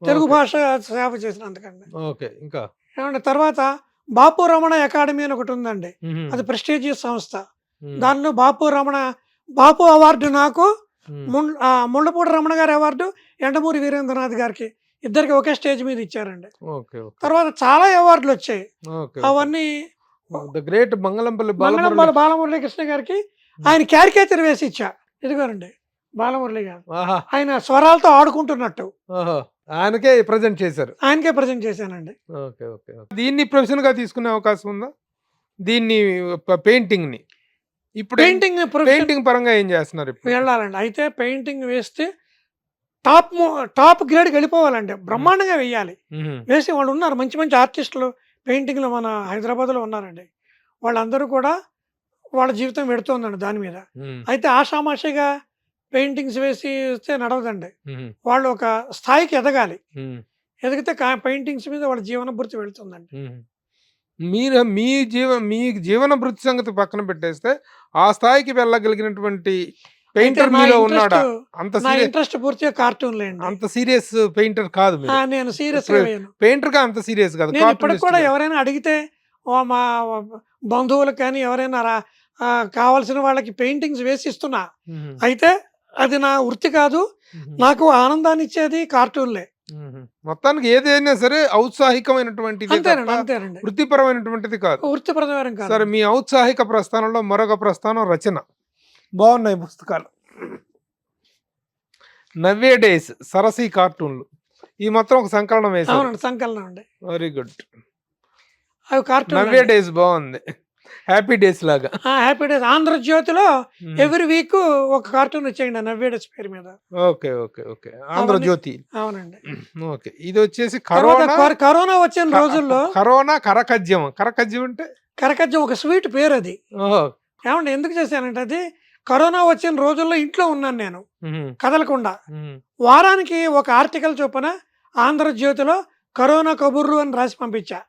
తెలుగు భాష సేవ చేసినందుకండి. ఓకే, ఇంకా ఏమంటే తర్వాత బాపు రమణ అకాడమీ అని ఒకటి ఉందండి, అది ప్రెస్టీజియస్ సంస్థ. దానిలో బాపు అవార్డు నాకు, ముళ్ళపూడి రమణ గారి అవార్డు ఎండమూరి వీరేంద్రనాథ్ గారికి, ఇద్దరికి ఒకే స్టేజ్ మీద ఇచ్చారండి. తర్వాత చాలా అవార్డులు వచ్చాయి. అవన్నీ గ్రేట్ మంగళంపల్లి బాలమురళీ కృష్ణ గారికి ఆయన క్యారికేచర్ వేసి ఇచ్చా. ఇదిగోనండి బాలమురళి గారు, ఆయన స్వరాలతో ఆడుకుంటున్నట్టు ఆయనకే ప్రజెంట్ చేశానండి. దీన్ని ప్రొఫెషన్ గా తీసుకునే అవకాశం ఉందా, దీన్ని పెయింటింగ్ ని? ఇప్పుడు పెయింటింగ్ పరంగా ఏం చేస్తున్నారు? వెళ్ళాలండి. అయితే పెయింటింగ్ వేస్తే టాప్ గ్రేడ్కి వెళ్ళిపోవాలండి, బ్రహ్మాండంగా వేయాలి. వేసి వాళ్ళు ఉన్నారు మంచి మంచి ఆర్టిస్టులు పెయింటింగ్లో మన హైదరాబాద్లో ఉన్నారండి. వాళ్ళందరూ కూడా వాళ్ళ జీవితం పెడుతుందండి దాని మీద. అయితే ఆషామాషిగా పెయింటింగ్స్ వేసి వస్తే నడవదండి, వాళ్ళు ఒక స్థాయికి ఎదగాలి. ఎదిగితే పెయింటింగ్స్ మీద వాళ్ళ జీవన భృతి వెళుతుందండి. మీ జీవన భృతి సంగతి పక్కన పెట్టేస్తే ఆ స్థాయికి వెళ్ళగలిగినటువంటి పెయింటర్ మీలో ఉన్నాడా? ఇంట్రెస్ట్ పూర్తిగా కార్టూన్ లేండి, అంత సీరియస్ పెయింటర్ కాదు నేను. సీరియస్ పెయింటర్ గా అంత సీరియస్ కాదు. ఇప్పటికి కూడా ఎవరైనా అడిగితే మా బంధువులకు కానీ ఎవరైనా కావాల్సిన వాళ్ళకి పెయింటింగ్స్ వేసి ఇస్తున్నా. అయితే అది నా వృత్తి కాదు, నాకు ఆనందాన్ని ఇచ్చేది కార్టూన్లే. మొత్తానికి ఏదైనా సరే ఔత్సాహికమైనటువంటిది, వృత్తిపరమైనటువంటిది కాదు. వృత్తిపరమైన కాదు. సరే, మీ ఔత్సాహిక ప్రస్థానంలో మరొక ప్రస్థానం రచన. బాగున్నాయి పుస్తకాలు. నవ్వే డేస్ సరసీ కార్టూన్లు, ఈ మొత్తం ఒక సంకలనం వేసారు. సంకలనం అండి, వెరీ గుడ్. అవి కార్టూన్. నవ్వే డేస్ బాగుంది, హ్యాపీ డేస్ లాగా. హ్యాపీ డేస్ ఆంధ్రజ్యోతిలో ఎవ్రీ వీక్ ఒక కార్టూన్ వచ్చేయండి నవ్వే డేస్ పేరు మీద. Okay okay okay, Andhrajyothy. అవునండి. ఓకే, ఇది వచ్చేసి కరోనా వచ్చిన రోజుల్లో కరకజ్యం అంటే కరకజ్యం ఒక స్వీట్ పేరు అది. ఏమంటే ఎందుకు చేశానంటే, అది కరోనా వచ్చిన రోజుల్లో ఇంట్లో ఉన్నాను నేను కదలకుండా. వారానికి ఒక ఆర్టికల్ చొప్పున ఆంధ్రజ్యోతిలో కరోనా కబుర్రు అని రాసి పంపించా.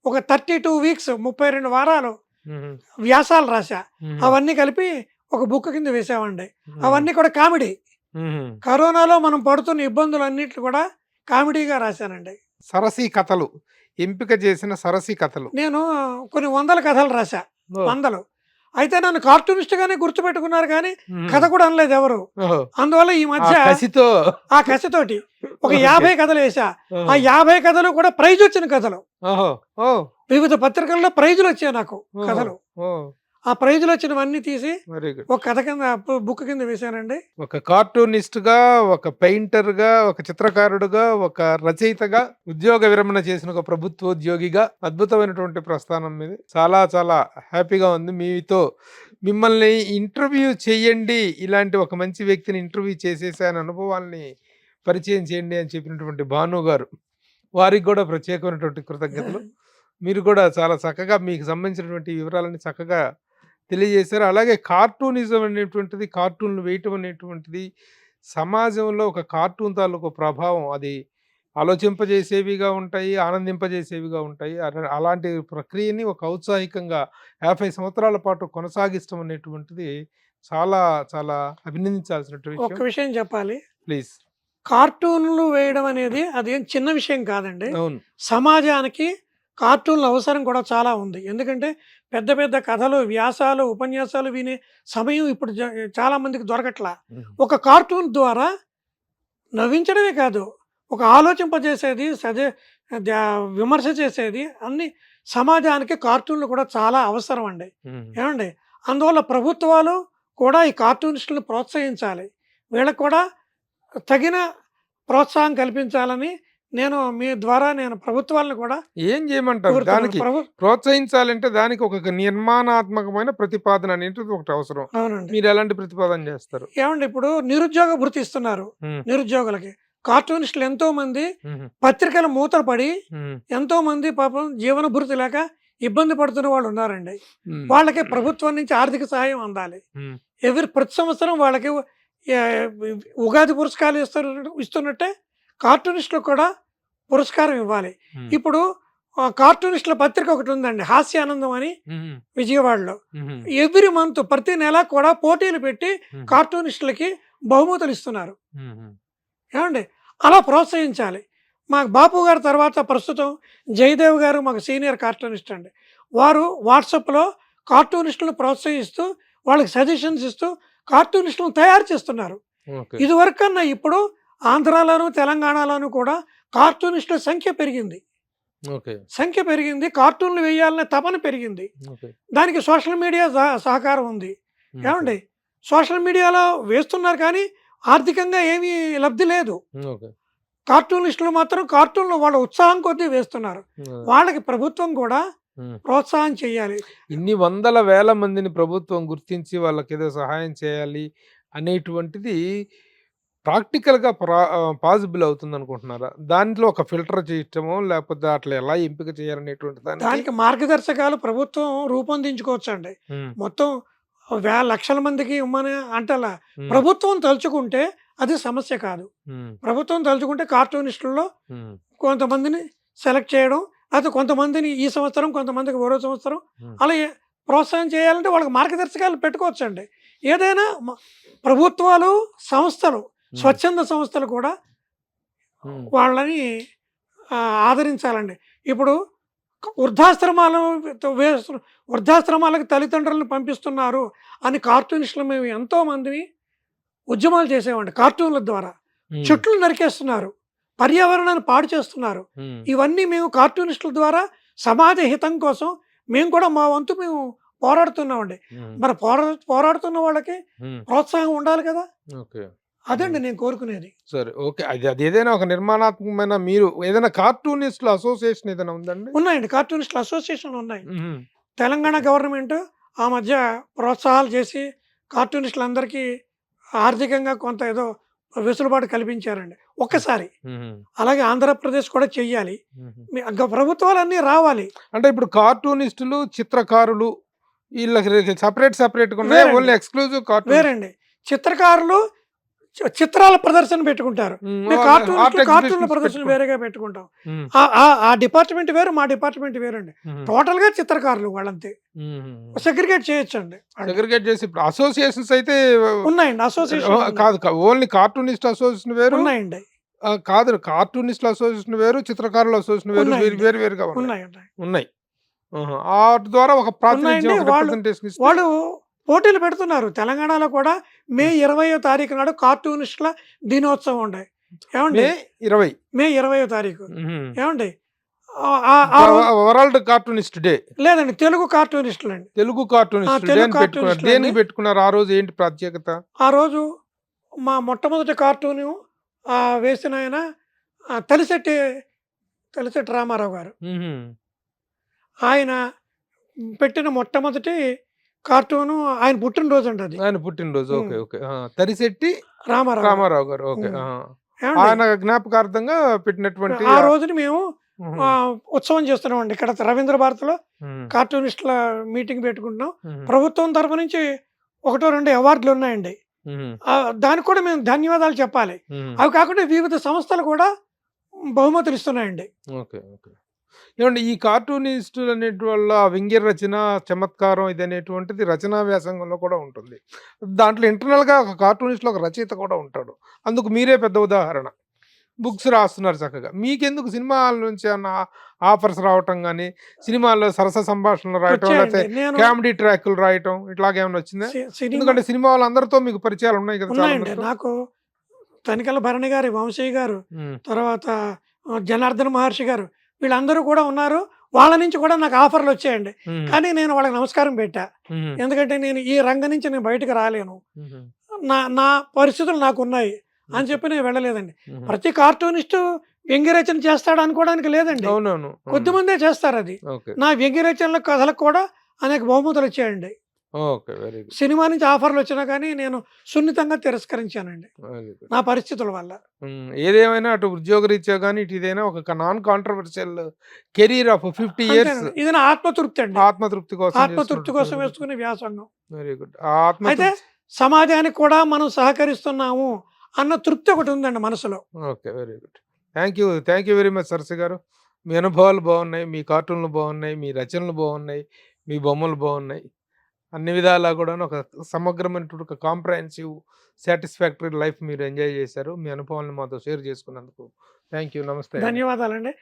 ఒక 32 వీక్స్ 32 వారాలు మ్మ్. వ్యాసాలు రాశా. మ్మ్. అవన్నీ కలిపి ఒక బుక్ కింద వేసామండి. అవన్నీ కూడా కామెడీ. మ్మ్. కరోనాలో మనం పడుతున్న ఇబ్బందులన్నిట్లు కూడా కామెడీగా రాశానండి. సరసీ కథలు, ఎంపిక చేసిన సరసీ కథలు. నేను కొన్ని వందల కథలు రాశా. ఓ. వందలు. అయితే నన్ను కార్టూనిస్ట్గానే గుర్తుపెట్టుకున్నారు కానీ మ్మ్. కథ కూడా అనలేదు ఎవరు. ఓహో. అందువల్ల ఈ ఆ మధ్య కసితో. ఆ కసితోటి ఒక ఓకే. 50 కథలు వేసా. ఓహో. ఆ 50 కథలు కూడా ప్రైజ్ వచ్చిన కథలు. ఓహో. ఓ. వివిధ పత్రికల్లో ప్రైజులు వచ్చాయి నాకు ఓహో. కథలు. ఓ. ఆ ప్రైజులు వచ్చినవన్నీ తీసి వెరీ గుడ్. ఒక కథ కింద బుక్ కింద వేశానండి. ఒక కార్టూనిస్ట్ గా, ఒక పెయింటర్ గా, ఒక చిత్రకారుడుగా, ఒక రచయితగా, ఉద్యోగ విరమణ చేసిన ఒక ప్రభుత్వోద్యోగిగా అద్భుతమైనటువంటి ప్రస్థానం మీద చాలా చాలా హ్యాపీగా ఉంది. మీతో మిమ్మల్ని ఇంటర్వ్యూ చేయండి, ఇలాంటి ఒక మంచి వ్యక్తిని ఇంటర్వ్యూ చేసేసి ఆయన అనుభవాల్ని పరిచయం చేయండి అని చెప్పినటువంటి భాను గారు, వారికి కూడా ప్రత్యేకమైనటువంటి కృతజ్ఞతలు. మీరు కూడా చాలా చక్కగా మీకు సంబంధించినటువంటి వివరాలని చక్కగా తెలియజేశారు. అలాగే కార్టూనిజం అనేటువంటిది, కార్టూన్లు వేయటం అనేటువంటిది సమాజంలో ఒక కార్టూన్ తాలూకు ప్రభావం, అది ఆలోచింపజేసేవిగా ఉంటాయి, ఆనందింపజేసేవిగా ఉంటాయి. అలాంటి ప్రక్రియని ఒక ఔత్సాహికంగా 50 సంవత్సరాల పాటు కొనసాగిస్తాం అనేటువంటిది చాలా చాలా అభినందించాల్సినటువంటి ఒక్క విషయం. విషయం చెప్పాలి. ప్లీజ్. కార్టూన్లు వేయడం అనేది అదేం చిన్న విషయం కాదండి. అవును. సమాజానికి కార్టూన్ల అవసరం కూడా చాలా ఉంది. ఎందుకంటే పెద్ద పెద్ద కథలు, వ్యాసాలు, ఉపన్యాసాలు వినే సమయం ఇప్పుడు చాలా మందికి దొరకట్లా. ఒక కార్టూన్ ద్వారా నవ్వించడమే కాదు, ఒక ఆలోచింపజేసేది, విమర్శ చేసేది అన్ని సమాజానికి కార్టూన్లు కూడా చాలా అవసరం అండి. ఏమండి? అందువల్ల ప్రభుత్వాలు కూడా ఈ కార్టూనిస్టులను ప్రోత్సహించాలి. వీళ్ళకి కూడా తగిన ప్రోత్సాహం కల్పించాలని నేను మీ ద్వారా నేను ప్రభుత్వాలను కూడా ఏం చేయమంటారు? కోరుతున్నాను. దానికి ప్రోత్సహించాలంటే దానికి ఒక నిర్మాణాత్మకమైన ప్రతిపాదన అనేది ఒకటి అవసరం. అవునండి. మీరు ఎలాంటి ప్రతిపాదన చేస్తారు? ఏమండి, ఇప్పుడు నిరుద్యోగ భృతి ఇస్తున్నారు ఉమ్, నిరుద్యోగులకి. కార్టూనిస్టులు ఎంతో మంది ఉమ్, పత్రికల మూతలు పడి ఉమ్, ఎంతో మంది పాపం జీవన భృతి లేక ఇబ్బంది పడుతున్న వాళ్ళు ఉన్నారండి. ఉమ్, వాళ్ళకి ప్రభుత్వం నుంచి ఆర్థిక సహాయం అందాలి. ఉమ్, ప్రతి సంవత్సరం వాళ్ళకి ఏ, ఉగాది పురస్కారాలు ఇస్తున్నట్టే కార్టూనిస్టులకు కూడా పురస్కారం ఇవ్వాలి. ఉమ్, ఇప్పుడు కార్టూనిస్టుల పత్రిక ఒకటి ఉందండి, హాస్యానందం అని, ఉమ్, విజయవాడలో. ఉమ్, ఎవ్రీ మంత్ ప్రతి నెల కూడా పోటీలు పెట్టి ఉమ్, కార్టూనిస్టులకి బహుమతులు ఇస్తున్నారు. ఉమ్, ఏమండి? అలా ప్రోత్సహించాలి. మాకు బాపు గారి తర్వాత ప్రస్తుతం జయదేవ్ గారు మాకు సీనియర్ కార్టూనిస్ట్ అండి. వారు వాట్సాప్లో కార్టూనిస్టులను ప్రోత్సహిస్తూ వాళ్ళకి సజెషన్స్ ఇస్తూ కార్టూనిస్టులను తయారు చేస్తున్నారు. ఓకే. ఇదివరకు కన్నా ఇప్పుడు ఆంధ్రాలోను తెలంగాణలోను కూడా కార్టూనిస్టుల సంఖ్య పెరిగింది. ఓకే. కార్టూన్లు వేయాలనే తపన పెరిగింది. ఓకే. దానికి సోషల్ మీడియా సహకారం ఉంది. ఏమండి? సోషల్ మీడియాలో వేస్తున్నారు కానీ ఆర్థికంగా ఏమీ లబ్ధి లేదు. ఓకే. కార్టూనిస్టులు మాత్రం కార్టూన్లు వాళ్ళ ఉత్సాహం కొద్దీ వేస్తున్నారు. వాళ్ళకి ప్రభుత్వం కూడా ఉమ్. ప్రోత్సాహం చేయాలి. ఇన్ని వందల వేల మందిని ప్రభుత్వం గుర్తించి వాళ్ళకి ఏదో సహాయం చేయాలి అనేటువంటిది ప్రాక్టికల్గా పాసిబుల్ అవుతుంది అనుకుంటున్నారా? దాంట్లో ఒక ఫిల్టర్ చేయటమో లేకపోతే అట్లా ఎలా ఎంపిక చేయాలనేటువంటి దానికి మార్గదర్శకాలు ప్రభుత్వం రూపొందించుకోవచ్చండి. మొత్తం లక్షల మందికి ఇవ్వమని అంటలా. ప్రభుత్వం తలుచుకుంటే అది సమస్య కాదు. ప్రభుత్వం తలుచుకుంటే కార్టూనిస్టుల్లో కొంతమందిని సెలెక్ట్ చేయడం, లేకపోతే కొంతమందిని ఈ సంవత్సరం, కొంతమందికి మరో సంవత్సరం అలా ప్రోత్సాహం చేయాలంటే వాళ్ళకి మార్గదర్శకాలు పెట్టుకోవచ్చండి. ఏదైనా ప్రభుత్వాలు, సంస్థలు, స్వచ్ఛంద సంస్థలు కూడా వాళ్ళని ఆదరించాలండి. ఇప్పుడు వృద్ధాశ్రమాలకు తల్లిదండ్రులను పంపిస్తున్నారు అని కార్టూనిస్టులు మేము ఎంతో మందిని ఉద్యమాలు చేసేవాడి. కార్టూన్ల ద్వారా చెట్లు నరికేస్తున్నారు, పర్యావరణాన్ని పాడు చేస్తున్నారు. ఇవన్నీ మేము కార్టూనిస్టుల ద్వారా సమాజ హితం కోసం మేము కూడా మా వంతు మేము పోరాడుతున్నామండి. మరి పోరాడుతున్న వాళ్ళకి ప్రోత్సాహం ఉండాలి కదా. అదండి నేను కోరుకునేది. సరే, ఓకే. అది ఏదైనా ఒక నిర్మాణాత్మకమైన మీరు ఏదైనా కార్టూనిస్టుల అసోసియేషన్ ఏదైనా ఉందండి? ఉన్నాయండి, కార్టూనిస్టుల అసోసియేషన్లు ఉన్నాయి. తెలంగాణ గవర్నమెంట్ ఆ మధ్య ప్రోత్సాహాలు చేసి కార్టూనిస్టులందరికీ ఆర్థికంగా కొంత ఏదో వెసులుబాటు కల్పించారండి ఒక్కసారి. అలాగే ఆంధ్రప్రదేశ్ కూడా చెయ్యాలి. ప్రభుత్వాలన్నీ రావాలి. అంటే ఇప్పుడు కార్టూనిస్టులు, చిత్రకారులు వీళ్ళకి సపరేట్ ఉన్నాయి, ఓన్లీ ఎక్స్క్లూజివ్ కార్టూన్ వేరండి. చిత్రకారులు చిత్రాల ప్రదర్శన పెట్టుకుంటారు. మేము కార్టూన్ల ఎగ్జిబిషన్స్ ప్రదర్శన పెట్టుకుంటారు. వేరేగా పెట్టుకుంటాం. ఉమ్, ఆ డిపార్ట్మెంట్ వేరు, మా డిపార్ట్మెంట్ వేరండి. ఉమ్, టోటల్ గా చిత్రకారులు వాళ్ళంతే. ఉమ్. సెగ్రిగేట్ చేయొచ్చండి. సెగ్రిగేట్ చేసి ఇప్పుడు అసోసియేషన్స్ అయితే ఉన్నాయండి, అసోసియేషన్ కాదు, ఓన్లీ కార్టూనిస్ట్ అసోసియేషన్ వేరు, ఉన్నాయండి, కాదు కార్టూనిస్టుల అసోసియేషన్ వేరు, చిత్రకారుల అసోసియేషన్ వేరు, ఉన్నాయండి. వేరు వేరుగా ఉన్నాయి. ఉన్నాయండి. ఉన్నాయి. ఆహా. వాటి ద్వారా ఒక ప్రాతినిధ్యం, ఉన్నాయండి. ఒక representation ఇస్తే- వాళ్ళు పోటీలు పెడుతున్నారు. తెలంగాణలో కూడా మే 20వ తారీఖు నాడు కార్టూనిస్టుల దినోత్సవం ఉండే. ఏమండి? మే 20. మే 20వ తారీఖు. మ్మ్. ఏమండి? ఆ రోజు వరల్డ్ కార్టూనిస్ట్ డే, లేదండి, తెలుగు కార్టూనిస్టులు అండి. తెలుగు కార్టూనిస్ట్ డే తెలుగు అని పెట్టుకున్నారు. కార్టూనిస్టులు దేనికి అండి. పెట్టుకున్నారు ఆ రోజు? ఏంటి ప్రత్యేకత? ఆ రోజు మా మొట్టమొదటి కార్టూను వేసిన ఆయన తలిశెట్టి రామారావు గారు. మ్మ్. ఆయన పెట్టిన మొట్టమొదటి కార్టూను ఆయన పుట్టినరోజు అండి అది. ఆయన పుట్టినరోజు. Okay okay. తరిశెట్టి రామారావు గారు. రామారావు గారు. ఓకే. మ్మ్. ఆహా. ఏమండి? ఆయన జ్ఞాపకార్థంగా పెట్టినటువంటి ఆ రోజుని మేము మ్మ్. ఉత్సవం చేస్తున్నామండి. ఇక్కడ రవీంద్ర భారతిలో మ్మ్. కార్టూనిస్టుల మీటింగ్ పెట్టుకుంటున్నాం. మ్మ్. ప్రభుత్వం తరపు నుంచి 1-2 అవార్డులు ఉన్నాయండి. మ్మ్. దానికి కూడా మేము ధన్యవాదాలు చెప్పాలి. మ్మ్. అవి కాకుండా వివిధ సంస్థలు కూడా బహుమతులు ఇస్తున్నాయండి. Okay okay. ఏమండి ఈ కార్టూనిస్టులు అనేటి వాళ్ళ వ్యంగ్య రచన, చమత్కారం ఇది అనేటువంటిది రచనా వ్యాసంగంలో కూడా ఉంటుంది. దాంట్లో ఇంటర్నల్గా ఒక కార్టూనిస్ట్లో ఒక రచయిత కూడా ఉంటాడు. అందుకు మీరే పెద్ద ఉదాహరణ. బుక్స్ రాస్తున్నారు చక్కగా. మీకెందుకు సినిమాల నుంచి అన్న ఆఫర్స్ రావటం కానీ, సినిమాల్లో సరస సంభాషణలు రాయటం, లేకపోతే వచ్చాయండి. నేను కామెడీ ట్రాక్లు రాయటం ఇట్లాగేమైనా వచ్చిందా? సినిమా ఎందుకంటే సినిమా వాళ్ళందరితో మీకు పరిచయాలు ఉన్నాయి కదా చాలా ఉన్నాయండి. మందితో. నాకు తనికల భరణి గారు, వంశీ గారు, ఉమ్, తర్వాత జనార్దన మహర్షి గారు, వీళ్ళందరూ కూడా ఉన్నారు. వాళ్ళ నుంచి కూడా నాకు ఆఫర్లు వచ్చాయండి. ఉమ్, కానీ నేను వాళ్ళకి నమస్కారం పెట్టా. ఉమ్, ఎందుకంటే నేను ఈ రంగం నుంచి నేను బయటకు రాలేను, ఉమ్, నా పరిస్థితులు నాకు ఉన్నాయి అని చెప్పి నేను వెళ్ళలేదండి. ఉమ్. ప్రతి కార్టూనిస్టు వ్యంగ్యరచన చేస్తాడు అనుకోవడానికి లేదండి. అవునవును. కొద్దిమందే చేస్తారు అది. ఓకే నా వ్యంగ్యరచనల కథలకు కూడా అనేక బహుమతులు వచ్చాయండి. ఓకే. Very good. సినిమా నుంచి ఆఫర్లు వచ్చినా కానీ నేను సున్నితంగా తిరస్కరించానండి వెరీ గుడ్. నా పరిస్థితుల వల్ల. ఏదేమైనా అటు ఉద్యోగరీత్యా కానీ ఇటు ఇదైనా ఒక non controversial career of 50 years అంతేనండి. ఇది నా ఆత్మతృప్తి అండి. ఆత్మతృప్తి కోసం ఆత్మతృప్తి కోసం వేసుకునే వ్యాసంగం. Very good. అయితే సమాజానికి కూడా మనం సహకరిస్తున్నాము అన్న తృప్తి ఒకటి ఉందండి మనసులో. Okay. Very good. Thank you very much Sarasi garu. మీ అనుభవాలు బాగున్నాయి, మీ కార్టూన్లు బాగున్నాయి, మీ రచనలు బాగున్నాయి, మీ బొమ్మలు బాగున్నాయి. అన్ని విధాలా కూడా ఒక సమగ్రమైనటువంటి ఒక కాంప్రహెన్సివ్ సాటిస్ఫాక్టరీ లైఫ్ మీరు ఎంజాయ్ చేశారు. మీ అనుభవాలను మాతో షేర్ చేసుకున్నందుకు థ్యాంక్ యూ. నమస్తే. ధన్యవాదాలండి.